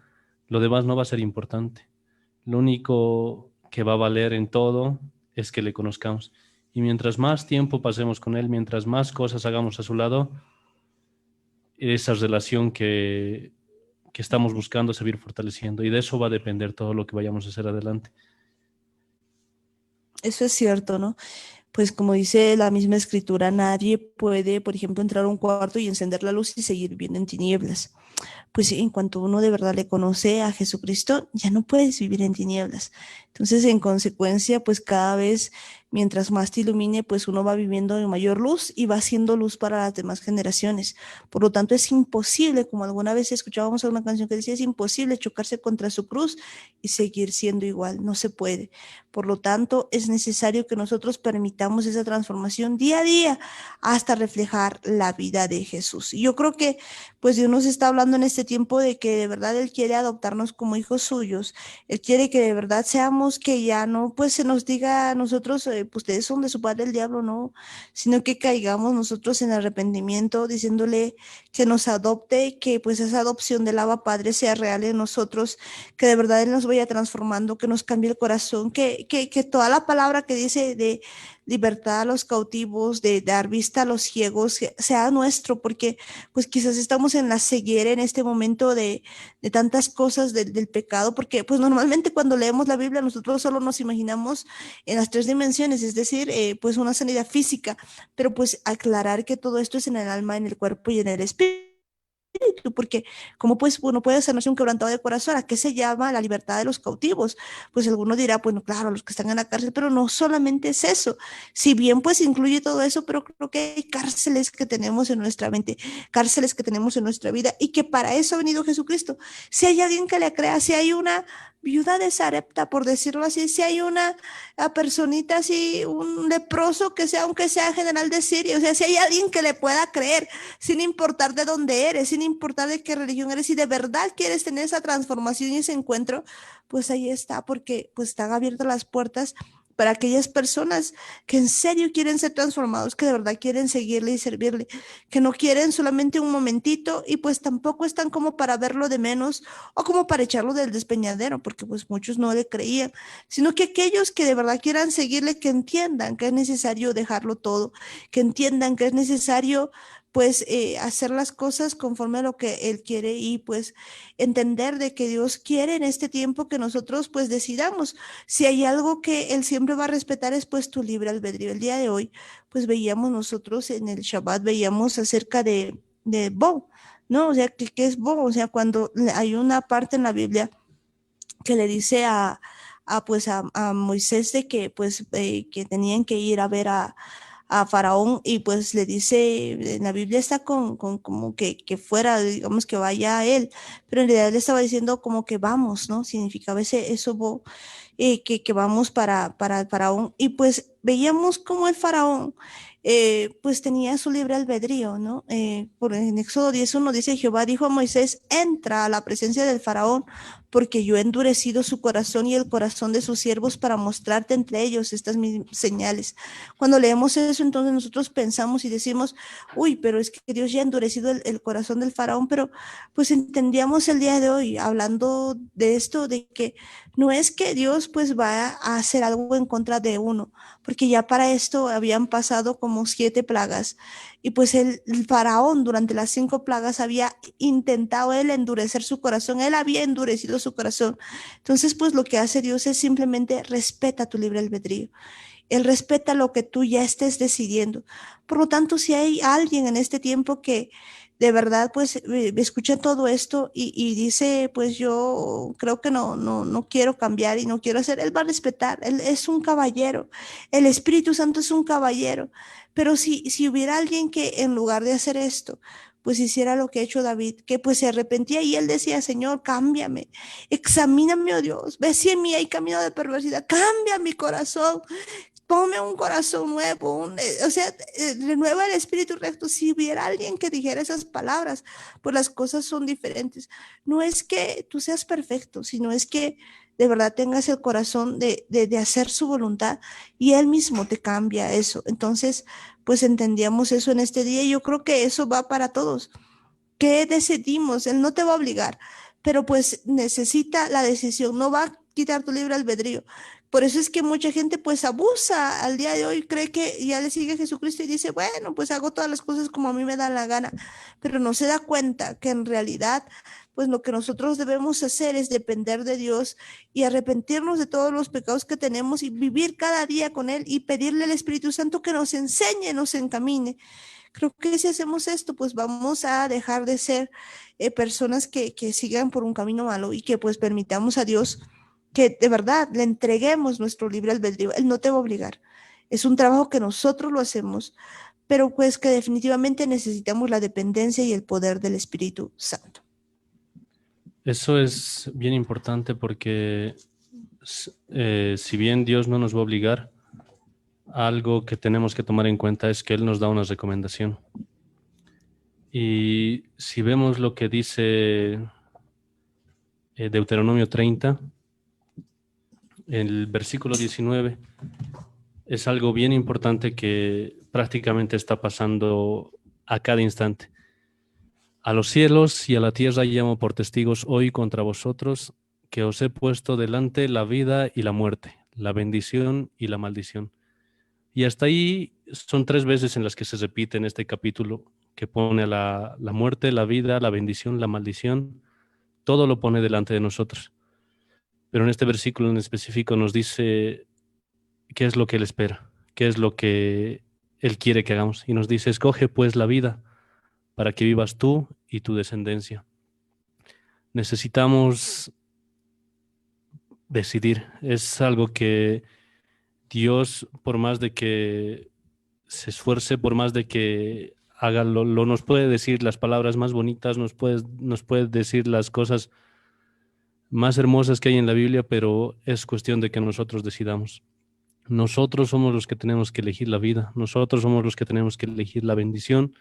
[SPEAKER 3] lo demás no va a ser importante. Lo único que va a valer en todo es que le conozcamos. Y mientras más tiempo pasemos con Él, mientras más cosas hagamos a su lado, esa relación que estamos buscando se va a ir fortaleciendo. Y de eso va a depender todo lo que vayamos a hacer adelante.
[SPEAKER 2] Eso es cierto, ¿no? Pues como dice la misma escritura, nadie puede, por ejemplo, entrar a un cuarto y encender la luz y seguir viviendo en tinieblas. Pues en cuanto uno de verdad le conoce a Jesucristo, ya no puedes vivir en tinieblas. Entonces, en consecuencia, pues cada vez, mientras más te ilumine, pues uno va viviendo en mayor luz y va siendo luz para las demás generaciones. Por lo tanto, es imposible, como alguna vez escuchábamos una canción que decía, es imposible chocarse contra su cruz y seguir siendo igual. No se puede. Por lo tanto, es necesario que nosotros permitamos esa transformación día a día hasta reflejar la vida de Jesús. Y yo creo que pues Dios nos está hablando en este tiempo de que de verdad Él quiere adoptarnos como hijos suyos. Él quiere que de verdad seamos, que ya no pues se nos diga a nosotros, pues ustedes son de su padre el diablo, no, sino que caigamos nosotros en arrepentimiento diciéndole que nos adopte, que pues esa adopción del Abba Padre sea real en nosotros, que de verdad Él nos vaya transformando, que nos cambie el corazón, que toda la palabra que dice de libertad a los cautivos, de dar vista a los ciegos, sea nuestro, porque pues quizás estamos en la ceguera en este momento de tantas cosas del pecado, porque pues normalmente cuando leemos la Biblia nosotros solo nos imaginamos en las tres dimensiones, es decir, pues una sanidad física, pero pues aclarar que todo esto es en el alma, en el cuerpo y en el espíritu, porque cómo pues uno puede sanarse un quebrantado de corazón, ¿a qué se llama la libertad de los cautivos? Pues alguno dirá, bueno, claro, los que están en la cárcel, pero no solamente es eso, si bien pues incluye todo eso, pero creo que hay cárceles que tenemos en nuestra mente, cárceles que tenemos en nuestra vida y que para eso ha venido Jesucristo. Si hay alguien que le crea, si hay una viuda de Sarepta, por decirlo así, si hay una personita así, un leproso que sea, aunque sea general de Siria, o sea, si hay alguien que le pueda creer, sin importar de dónde eres, sin importar de qué religión eres, si de verdad quieres tener esa transformación y ese encuentro, pues ahí está, porque pues están abiertas las puertas para aquellas personas que en serio quieren ser transformados, que de verdad quieren seguirle y servirle, que no quieren solamente un momentito y pues tampoco están como para verlo de menos o como para echarlo del despeñadero, porque pues muchos no le creían, sino que aquellos que de verdad quieran seguirle, que entiendan que es necesario dejarlo todo, que entiendan que es necesario pues hacer las cosas conforme a lo que Él quiere y pues entender de que Dios quiere en este tiempo que nosotros pues decidamos. Si hay algo que Él siempre va a respetar es pues tu libre albedrío. El día de hoy pues veíamos nosotros en el Shabbat, veíamos acerca de Bo, ¿no? O sea, ¿qué es Bo? O sea, cuando hay una parte en la Biblia que le dice a Moisés de que pues que tenían que ir a ver a Faraón y pues le dice, en la Biblia está con como que fuera, digamos que vaya a él, pero en realidad le estaba diciendo como que vamos, ¿no? Significaba eso, que vamos para el Faraón y pues veíamos como el Faraón pues tenía su libre albedrío, ¿no? En Éxodo 10:1 dice, Jehová dijo a Moisés, entra a la presencia del Faraón, porque yo he endurecido su corazón y el corazón de sus siervos para mostrarte entre ellos estas mis señales. Cuando leemos eso, entonces nosotros pensamos y decimos, uy, pero es que Dios ya ha endurecido el corazón del Faraón, pero pues entendíamos el día de hoy, hablando de esto, de que no es que Dios pues va a hacer algo en contra de uno, porque ya para esto habían pasado como 7 plagas y pues el faraón durante las 5 plagas había intentado él endurecer su corazón, él había endurecido su corazón. Entonces pues lo que hace Dios es simplemente respeta tu libre albedrío. Él respeta lo que tú ya estés decidiendo. Por lo tanto, si hay alguien en este tiempo que de verdad pues escucha todo esto y dice pues yo creo que no quiero cambiar y no quiero hacer, él va a respetar, él es un caballero, el Espíritu Santo es un caballero, pero si hubiera alguien que en lugar de hacer esto, pues hiciera lo que ha hecho David, que pues se arrepentía y él decía, Señor, cámbiame, examíname, oh Dios, ve si en mí hay camino de perversidad, cambia mi corazón, ponme un corazón nuevo, o sea, renueva el espíritu recto. Si hubiera alguien que dijera esas palabras, pues las cosas son diferentes. No es que tú seas perfecto, sino es que de verdad tengas el corazón de hacer su voluntad y Él mismo te cambia eso. Entonces, pues entendíamos eso en este día y yo creo que eso va para todos. ¿Qué decidimos? Él no te va a obligar, pero pues necesita la decisión, no va a quitar tu libre albedrío. Por eso es que mucha gente pues abusa al día de hoy, cree que ya le sigue a Jesucristo y dice, bueno, pues hago todas las cosas como a mí me da la gana, pero no se da cuenta que en realidad pues lo que nosotros debemos hacer es depender de Dios y arrepentirnos de todos los pecados que tenemos y vivir cada día con Él y pedirle al Espíritu Santo que nos enseñe, nos encamine. Creo que si hacemos esto, pues vamos a dejar de ser personas que sigan por un camino malo y que pues permitamos a Dios que de verdad le entreguemos nuestro libre albedrío. Él no te va a obligar. Es un trabajo que nosotros lo hacemos, pero pues que definitivamente necesitamos la dependencia y el poder del Espíritu Santo.
[SPEAKER 3] Eso es bien importante porque si bien Dios no nos va a obligar, algo que tenemos que tomar en cuenta es que Él nos da una recomendación. Y si vemos lo que dice Deuteronomio 30, el versículo 19, es algo bien importante que prácticamente está pasando a cada instante. A los cielos y a la tierra llamo por testigos hoy contra vosotros que os he puesto delante la vida y la muerte, la bendición y la maldición. Y hasta ahí son 3 veces en las que se repite en este capítulo, que pone a la muerte, la vida, la bendición, la maldición, todo lo pone delante de nosotros. Pero en este versículo en específico nos dice qué es lo que Él espera, qué es lo que Él quiere que hagamos. Y nos dice, escoge pues la vida para que vivas tú y tu descendencia. Necesitamos decidir. Es algo que Dios, por más de que se esfuerce, por más de que haga, nos puede decir las palabras más bonitas, nos puede decir las cosas más hermosas que hay en la Biblia, pero es cuestión de que nosotros decidamos. Nosotros somos los que tenemos que elegir la vida, nosotros somos los que tenemos que elegir la bendición,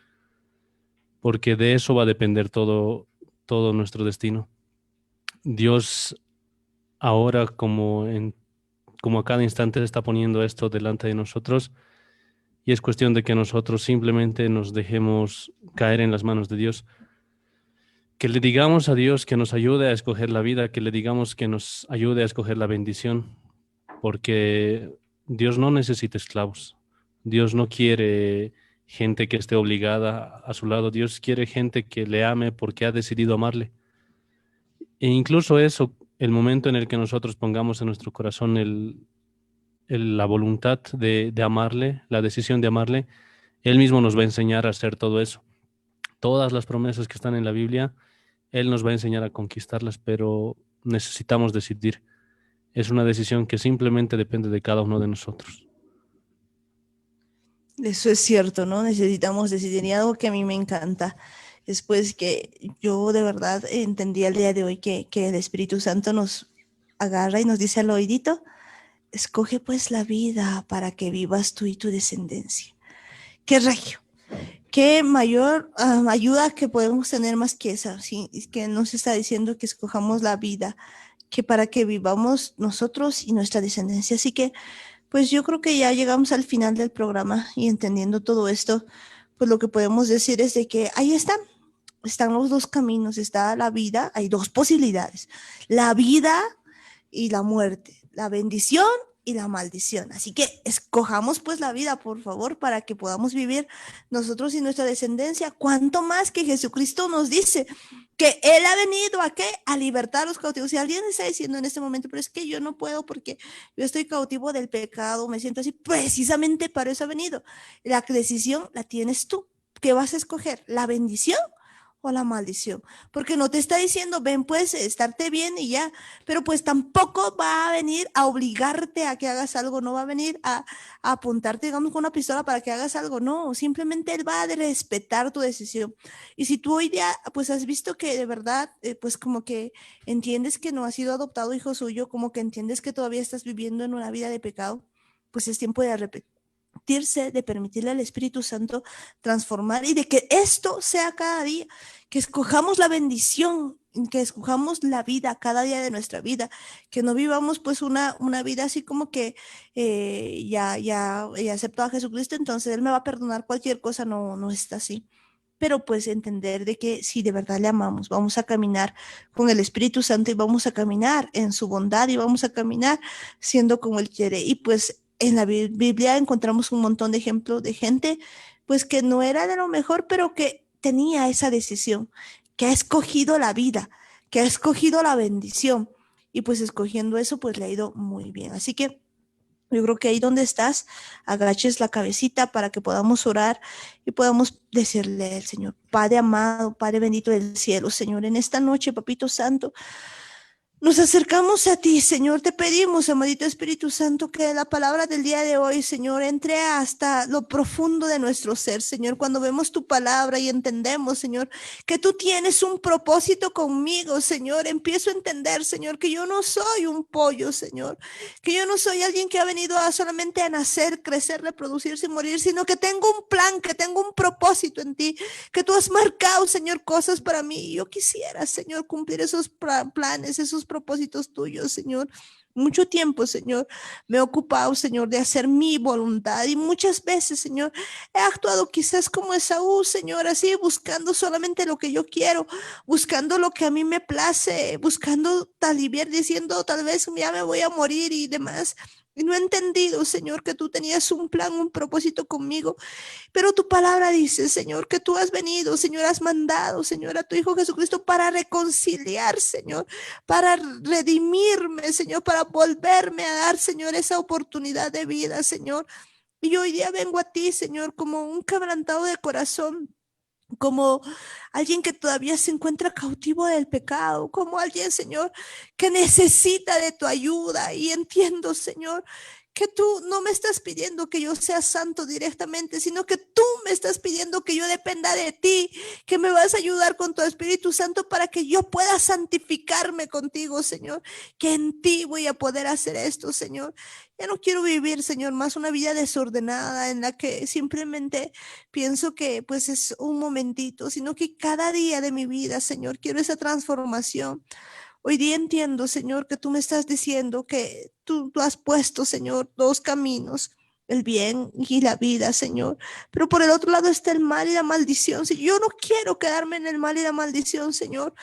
[SPEAKER 3] porque de eso va a depender todo nuestro destino. Dios ahora, como a cada instante está poniendo esto delante de nosotros, y es cuestión de que nosotros simplemente nos dejemos caer en las manos de Dios. Que le digamos a Dios que nos ayude a escoger la vida, que le digamos que nos ayude a escoger la bendición, porque Dios no necesita esclavos. Dios no quiere gente que esté obligada a su lado. Dios quiere gente que le ame porque ha decidido amarle. E incluso eso, el momento en el que nosotros pongamos en nuestro corazón la voluntad de amarle, la decisión de amarle, Él mismo nos va a enseñar a hacer todo eso. Todas las promesas que están en la Biblia, Él nos va a enseñar a conquistarlas, pero necesitamos decidir. Es una decisión que simplemente depende de cada uno de nosotros.
[SPEAKER 2] Eso es cierto, ¿no? Necesitamos decidir. Y algo que a mí me encanta es pues que yo de verdad entendí el día de hoy que el Espíritu Santo nos agarra y nos dice al oídito, escoge pues la vida para que vivas tú y tu descendencia. ¡Qué regio! ¿Qué mayor ayuda que podemos tener más que esa? ¿Sí? Es que nos está diciendo que escojamos la vida, que para que vivamos nosotros y nuestra descendencia. Así que, pues yo creo que ya llegamos al final del programa y entendiendo todo esto, pues lo que podemos decir es de que ahí están los 2 caminos, está la vida, hay 2 posibilidades, la vida y la muerte, la bendición y la maldición. Así que escojamos pues la vida, por favor, para que podamos vivir nosotros y nuestra descendencia. Cuanto más que Jesucristo nos dice que Él ha venido ¿a qué? A libertar a los cautivos. Si alguien está diciendo en este momento, pero es que yo no puedo porque yo estoy cautivo del pecado, me siento así, precisamente para eso ha venido. La decisión la tienes tú. ¿Qué vas a escoger? ¿La bendición o la maldición? Porque no te está diciendo, ven pues, estarte bien y ya, pero pues tampoco va a venir a obligarte a que hagas algo, no va a venir a apuntarte, digamos, con una pistola para que hagas algo, no, simplemente Él va a respetar tu decisión. Y si tú hoy día, pues has visto que de verdad, pues como que entiendes que no has sido adoptado hijo suyo, como que entiendes que todavía estás viviendo en una vida de pecado, pues es tiempo de arrepentirse, de permitirle al Espíritu Santo transformar y de que esto sea cada día, que escojamos la bendición, que escojamos la vida cada día de nuestra vida, que no vivamos pues una vida así como que ya acepto a Jesucristo, entonces Él me va a perdonar cualquier cosa, no está así. Pero pues entender de que si de verdad le amamos, vamos a caminar con el Espíritu Santo y vamos a caminar en su bondad y vamos a caminar siendo como Él quiere. Y pues en la Biblia encontramos un montón de ejemplos de gente pues que no era de lo mejor, pero que tenía esa decisión, que ha escogido la vida, que ha escogido la bendición. Y pues escogiendo eso, pues le ha ido muy bien. Así que yo creo que ahí donde estás, agaches la cabecita para que podamos orar y podamos decirle al Señor, Padre amado, Padre bendito del cielo, Señor, en esta noche, Papito Santo, nos acercamos a ti, Señor, te pedimos, amadito Espíritu Santo, que la palabra del día de hoy, Señor, entre hasta lo profundo de nuestro ser, Señor, cuando vemos tu palabra y entendemos, Señor, que tú tienes un propósito conmigo, Señor, empiezo a entender, Señor, que yo no soy un pollo, Señor, que yo no soy alguien que ha venido a solamente a nacer, crecer, reproducirse y morir, sino que tengo un plan, que tengo un propósito en ti, que tú has marcado, Señor, cosas para mí. Y yo quisiera, Señor, cumplir esos planes, esos propósitos tuyos, Señor. Mucho tiempo, Señor, me he ocupado, Señor, de hacer mi voluntad y muchas veces, Señor, he actuado quizás como Esaú, Señor, así buscando solamente lo que yo quiero, buscando lo que a mí me place, buscando aliviar, diciendo tal vez ya me voy a morir y demás. Y no he entendido, Señor, que tú tenías un plan, un propósito conmigo. Pero tu palabra dice, Señor, que tú has venido, Señor, has mandado, Señor, a tu Hijo Jesucristo para reconciliar, Señor, para redimirme, Señor, para volverme a dar, Señor, esa oportunidad de vida, Señor. Y yo hoy día vengo a ti, Señor, como un quebrantado de corazón, como alguien que todavía se encuentra cautivo del pecado, como alguien, Señor, que necesita de tu ayuda. Y entiendo, Señor, que tú no me estás pidiendo que yo sea santo directamente, sino que tú me estás pidiendo que yo dependa de ti, que me vas a ayudar con tu Espíritu Santo para que yo pueda santificarme contigo, Señor, que en ti voy a poder hacer esto, Señor. Ya no quiero vivir, Señor, más una vida desordenada en la que simplemente pienso que pues es un momentito, sino que cada día de mi vida, Señor, quiero esa transformación. Hoy día entiendo, Señor, que tú me estás diciendo que tú has puesto, Señor, dos caminos, el bien y la vida, Señor. Pero por el otro lado está el mal y la maldición. Si yo no quiero quedarme en el mal y la maldición, Señor,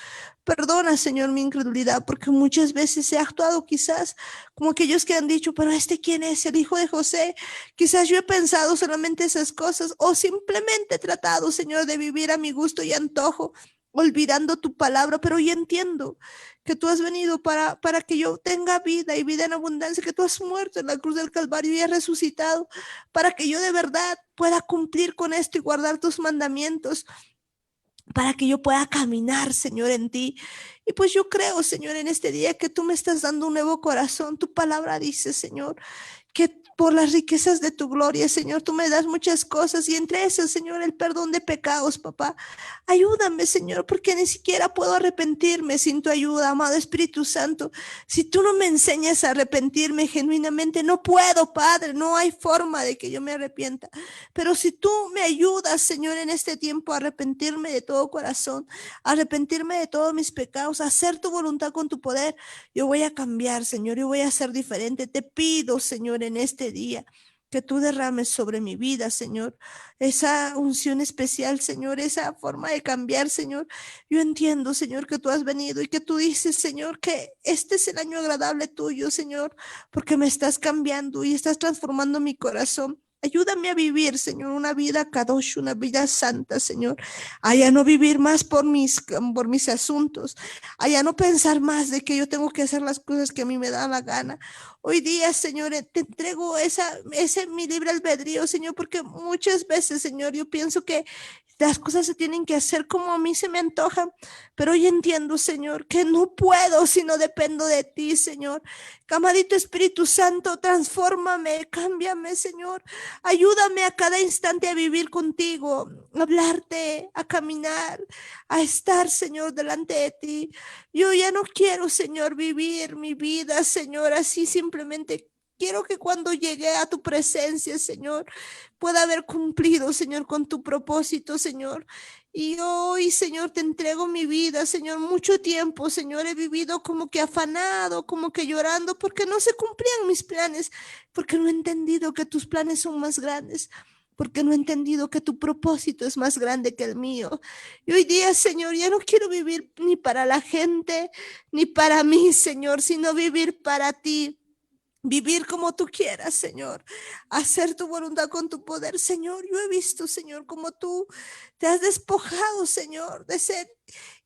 [SPEAKER 2] perdona, Señor, mi incredulidad, porque muchas veces he actuado quizás como aquellos que han dicho, pero este quién es, el hijo de José. Quizás yo he pensado solamente esas cosas o simplemente he tratado, Señor, de vivir a mi gusto y antojo, olvidando tu palabra, pero hoy entiendo que tú has venido para que yo tenga vida y vida en abundancia, que tú has muerto en la cruz del Calvario y has resucitado, para que yo de verdad pueda cumplir con esto y guardar tus mandamientos, para que yo pueda caminar, Señor, en ti. Y pues yo creo, Señor, en este día que tú me estás dando un nuevo corazón. Tu palabra dice, Señor, que por las riquezas de tu gloria, Señor, tú me das muchas cosas y entre esas, Señor, el perdón de pecados, papá. Ayúdame, Señor, porque ni siquiera puedo arrepentirme sin tu ayuda, amado Espíritu Santo. Si tú no me enseñas a arrepentirme genuinamente, no puedo, Padre, no hay forma de que yo me arrepienta. Pero si tú me ayudas, Señor, en este tiempo a arrepentirme de todo corazón, a arrepentirme de todos mis pecados, a hacer tu voluntad con tu poder, yo voy a cambiar, Señor, yo voy a ser diferente. Te pido, Señor, en este día, que tú derrames sobre mi vida, Señor, esa unción especial, Señor, esa forma de cambiar, Señor. Yo entiendo, Señor, que tú has venido y que tú dices, Señor, que este es el año agradable tuyo, Señor, porque me estás cambiando y estás transformando mi corazón. Ayúdame a vivir, Señor, una vida kadosh, una vida santa, Señor. A ya no vivir más por mis asuntos, a ya no pensar más de que yo tengo que hacer las cosas que a mí me da la gana. Hoy día, Señor, te entrego ese mi libre albedrío, Señor, porque muchas veces, Señor, yo pienso que las cosas se tienen que hacer como a mí se me antojan, pero hoy entiendo, Señor, que no puedo si no dependo de ti, Señor. Amadito Espíritu Santo, transfórmame, cámbiame, Señor. Ayúdame a cada instante a vivir contigo, a hablarte, a caminar, a estar, Señor, delante de ti. Yo ya no quiero, Señor, vivir mi vida, Señor, así simplemente. Quiero que cuando llegue a tu presencia, Señor, pueda haber cumplido, Señor, con tu propósito, Señor. Y hoy, Señor, te entrego mi vida, Señor. Mucho tiempo, Señor, he vivido como que afanado, como que llorando, porque no se cumplían mis planes, porque no he entendido que tus planes son más grandes, porque no he entendido que tu propósito es más grande que el mío. Y hoy día, Señor, ya no quiero vivir ni para la gente, ni para mí, Señor, sino vivir para ti. Vivir como tú quieras, Señor. Hacer tu voluntad con tu poder, Señor. Yo he visto, Señor, como tú te has despojado, Señor, de ser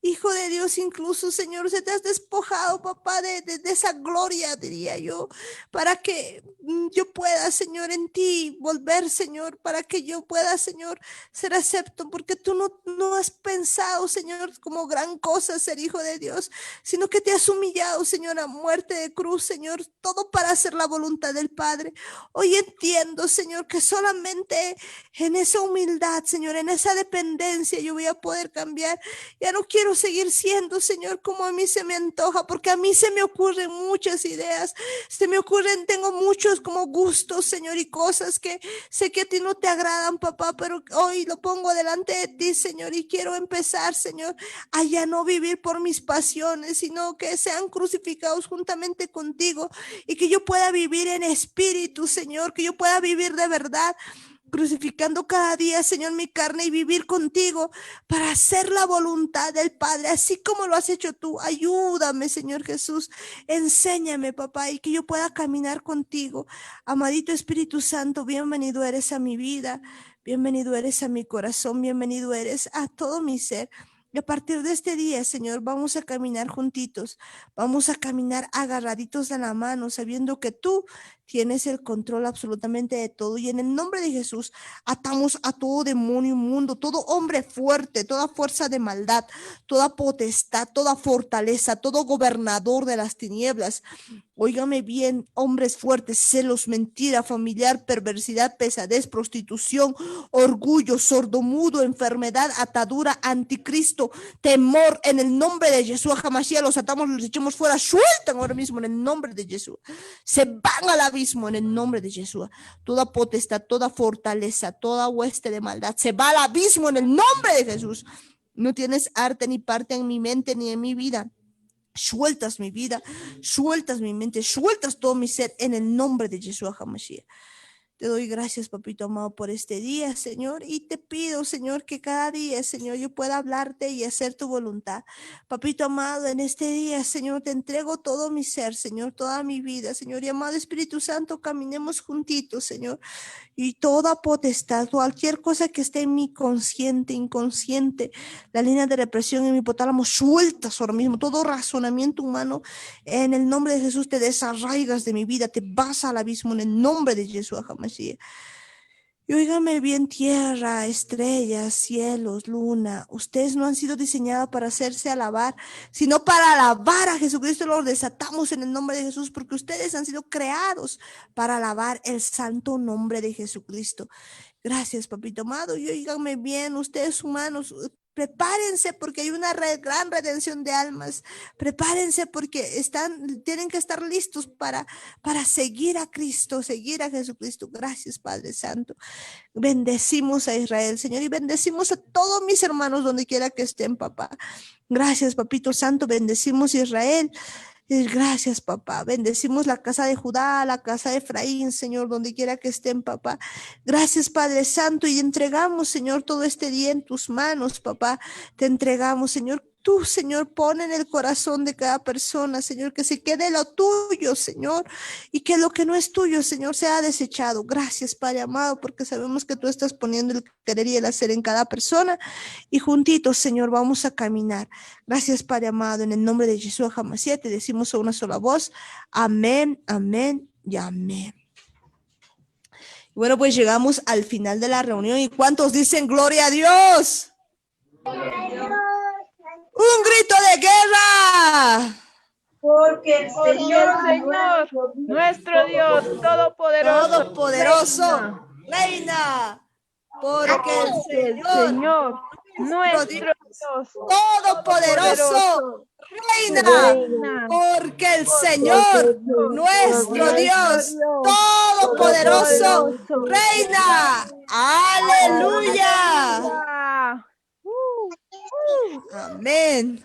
[SPEAKER 2] Hijo de Dios, incluso, Señor, se te has despojado, papá, de esa gloria, diría yo, para que yo pueda, Señor, en ti volver, Señor, para que yo pueda, Señor, ser acepto, porque tú no has pensado, Señor, como gran cosa ser hijo de Dios, sino que te has humillado, Señor, a muerte de cruz, Señor, todo para hacer la voluntad del Padre. Hoy entiendo, Señor, que solamente en esa humildad, Señor, en esa dependencia yo voy a poder cambiar. Ya no quiero seguir siendo, Señor, como a mí se me antoja, porque a mí se me ocurren muchas ideas, se me ocurren, tengo muchos como gustos, Señor, y cosas que sé que a ti no te agradan, papá, pero hoy lo pongo delante de ti, Señor, y quiero empezar, Señor, a ya no vivir por mis pasiones, sino que sean crucificados juntamente contigo y que yo pueda vivir en espíritu, Señor, que yo pueda vivir de verdad, crucificando cada día, Señor, mi carne y vivir contigo para hacer la voluntad del Padre, así como lo has hecho tú. Ayúdame, Señor Jesús. Enséñame, papá, y que yo pueda caminar contigo. Amadito Espíritu Santo, bienvenido eres a mi vida, bienvenido eres a mi corazón, bienvenido eres a todo mi ser. Y a partir de este día, Señor, vamos a caminar juntitos, vamos a caminar agarraditos de la mano, sabiendo que tú tienes el control absolutamente de todo. Y en el nombre de Jesús, atamos a todo demonio inmundo, todo hombre fuerte, toda fuerza de maldad, toda potestad, toda fortaleza, todo gobernador de las tinieblas. Óigame bien, hombres fuertes, celos, mentira, familiar, perversidad, pesadez, prostitución, orgullo, sordomudo, enfermedad, atadura, anticristo, temor, en el nombre de Jesús, Hamashiach, los atamos, los echamos fuera, sueltan ahora mismo en el nombre de Jesús. Se van al abismo en el nombre de Jesús. Toda potestad, toda fortaleza, toda hueste de maldad, se va al abismo en el nombre de Jesús. No tienes arte ni parte en mi mente ni en mi vida. Sueltas mi vida, sueltas mi mente, sueltas todo mi ser en el nombre de Yeshua HaMashiach. Te doy gracias, papito amado, por este día, Señor, y te pido, Señor, que cada día, Señor, yo pueda hablarte y hacer tu voluntad. Papito amado, en este día, Señor, te entrego todo mi ser, Señor, toda mi vida, Señor, y amado Espíritu Santo, caminemos juntitos, Señor, y toda potestad, cualquier cosa que esté en mi consciente, inconsciente, la línea de represión en mi hipotálamo, sueltas ahora mismo, todo razonamiento humano, en el nombre de Jesús te desarraigas de mi vida, te vas al abismo en el nombre de Yeshua HaMashiach. Y óigame bien, tierra, estrellas, cielos, luna, ustedes no han sido diseñados para hacerse alabar, sino para alabar a Jesucristo. Los desatamos en el nombre de Jesús, porque ustedes han sido creados para alabar el santo nombre de Jesucristo. Gracias, papito amado. Y óiganme bien, ustedes humanos, prepárense porque hay una gran redención de almas. Prepárense porque tienen que estar listos para seguir a Cristo, seguir a Jesucristo. Gracias, Padre Santo. Bendecimos a Israel, Señor, y bendecimos a todos mis hermanos donde quiera que estén, papá. Gracias, Papito Santo. Bendecimos a Israel. Gracias, papá. Bendecimos la casa de Judá, la casa de Efraín, Señor, donde quiera que estén, papá. Gracias, Padre Santo, y entregamos, Señor, todo este día en tus manos, papá. Te entregamos, Señor. Tú, Señor, pon en el corazón de cada persona, Señor, que se quede lo tuyo, Señor, y que lo que no es tuyo, Señor, sea desechado. Gracias, Padre amado, porque sabemos que tú estás poniendo el querer y el hacer en cada persona, y juntitos, Señor, vamos a caminar. Gracias, Padre amado, en el nombre de Yeshua HaMashiach te decimos a una sola voz, amén, amén y amén. Bueno, pues llegamos al final de la reunión, y ¿cuántos dicen gloria a Dios? ¡Un grito de guerra!
[SPEAKER 4] Porque el Señor, nuestro Dios todopoderoso,
[SPEAKER 2] reina. Porque el
[SPEAKER 4] Señor, nuestro Dios
[SPEAKER 2] todopoderoso, reina. Porque el Señor, nuestro Dios todopoderoso, reina. ¡Aleluya! Amén.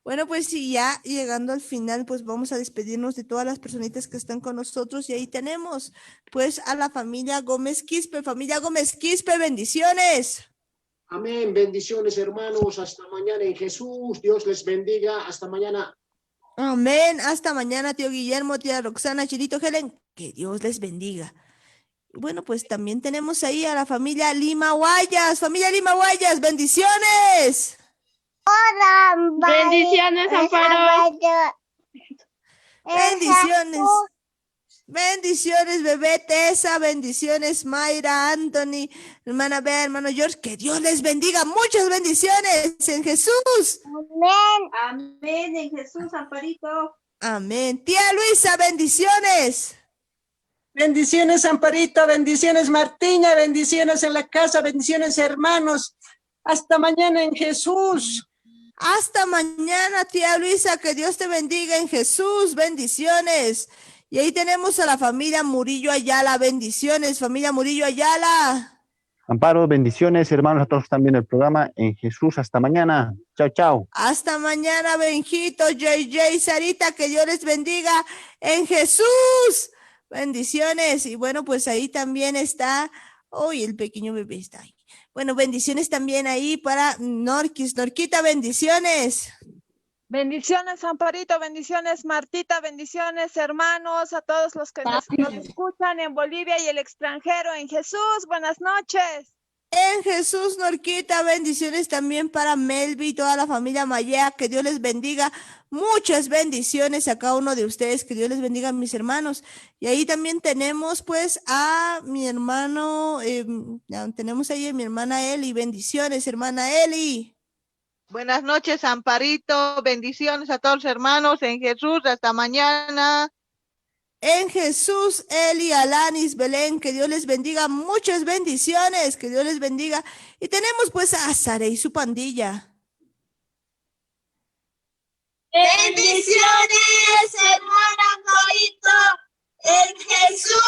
[SPEAKER 2] Bueno, pues sí, ya llegando al final, pues vamos a despedirnos de todas las personitas que están con nosotros, y ahí tenemos pues a la familia Gómez Quispe. Familia Gómez Quispe, bendiciones.
[SPEAKER 5] Amén, bendiciones hermanos, hasta mañana en Jesús, Dios les bendiga, hasta mañana.
[SPEAKER 2] Amén, hasta mañana, tío Guillermo, tía Roxana, Chilito, Helen, que Dios les bendiga. Bueno, pues también tenemos ahí a la familia Lima Guayas. Familia Lima Guayas, bendiciones.
[SPEAKER 4] Bendiciones, Amparo.
[SPEAKER 2] Bendiciones. Bendiciones, bebé Tessa, bendiciones, Mayra, Anthony, hermana Bea, hermano George, que Dios les bendiga, muchas bendiciones en Jesús.
[SPEAKER 6] Amén, en Jesús, Amparito.
[SPEAKER 2] Amén. Tía Luisa, bendiciones.
[SPEAKER 7] Bendiciones, Amparito, bendiciones, Martiña, bendiciones en la casa, bendiciones, hermanos. Hasta mañana en Jesús.
[SPEAKER 2] Hasta mañana, tía Luisa, que Dios te bendiga en Jesús, bendiciones. Y ahí tenemos a la familia Murillo Ayala, bendiciones, familia Murillo Ayala.
[SPEAKER 8] Amparo, bendiciones, hermanos, a todos también el programa. En Jesús, hasta mañana. Chao, chao.
[SPEAKER 2] Hasta mañana, Benjito, JJ, Sarita, que Dios les bendiga en Jesús. Bendiciones. Y bueno, pues ahí también está, hoy el pequeño bebé está ahí. Bueno, bendiciones también ahí para Norquis. Norquita, bendiciones.
[SPEAKER 4] Bendiciones, Amparito, bendiciones, Martita, bendiciones, hermanos, a todos los que nos escuchan en Bolivia y el extranjero. En Jesús, buenas noches.
[SPEAKER 2] En Jesús, Norquita, bendiciones también para Melvi y toda la familia Maya, que Dios les bendiga. Muchas bendiciones a cada uno de ustedes, que Dios les bendiga, mis hermanos. Y ahí también tenemos pues a mi hermano, tenemos ahí a mi hermana Eli. Bendiciones, hermana Eli.
[SPEAKER 9] Buenas noches, Amparito. Bendiciones a todos los hermanos en Jesús. Hasta mañana.
[SPEAKER 2] En Jesús, Eli, Alanis, Belén, que Dios les bendiga. Muchas bendiciones, que Dios les bendiga. Y tenemos pues a Sara y su pandilla.
[SPEAKER 6] Bendiciones, hermana Amparito, en Jesús.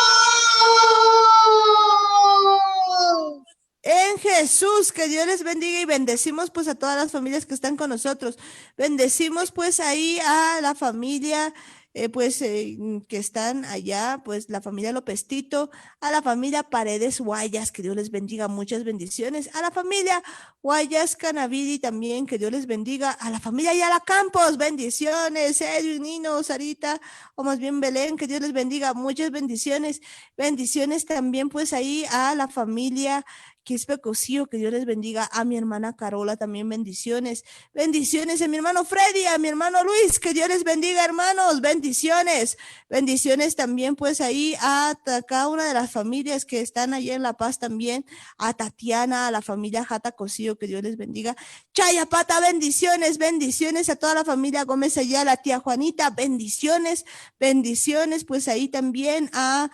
[SPEAKER 2] En Jesús, que Dios les bendiga y bendecimos pues a todas las familias que están con nosotros. Bendecimos pues ahí a la familia que están allá, pues la familia López Tito, a la familia Paredes Guayas, que Dios les bendiga, muchas bendiciones, a la familia Guayas Canavidi también, que Dios les bendiga, a la familia Ayala Campos, bendiciones, Edwin, Nino, Sarita, o más bien Belén, que Dios les bendiga, muchas bendiciones, bendiciones también pues ahí a la familia Quispe Cosío, que Dios les bendiga, a mi hermana Carola también bendiciones, bendiciones a mi hermano Freddy, a mi hermano Luis, que Dios les bendiga, hermanos, bendiciones, bendiciones también pues ahí a cada una de las familias que están allí en La Paz también, a Tatiana, a la familia Jata Cosío, que Dios les bendiga, Chayapata, bendiciones, bendiciones a toda la familia Gómez Ayala, tía Juanita, bendiciones, bendiciones pues ahí también a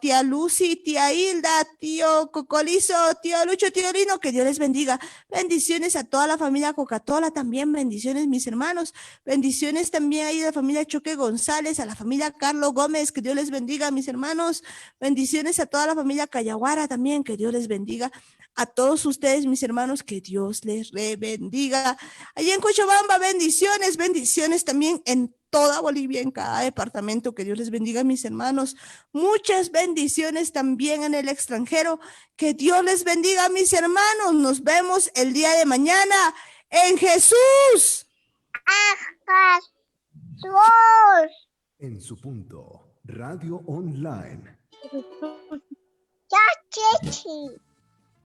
[SPEAKER 2] tía Lucy, tía Hilda, tío Cocolizo, tío Lucho, tío Lino, que Dios les bendiga. Bendiciones a toda la familia Coca-Cola también, bendiciones mis hermanos. Bendiciones también ahí a la familia Choque González, a la familia Carlos Gómez, que Dios les bendiga mis hermanos. Bendiciones a toda la familia Cayaguara también, que Dios les bendiga. A todos ustedes, mis hermanos, que Dios les bendiga. Allí en Cochabamba, bendiciones, bendiciones también en toda Bolivia, en cada departamento, que Dios les bendiga, mis hermanos. Muchas bendiciones también en el extranjero, que Dios les bendiga, mis hermanos. Nos vemos el día de mañana en Jesús.
[SPEAKER 1] En su punto, Radio Online.
[SPEAKER 6] Ya, Chechi.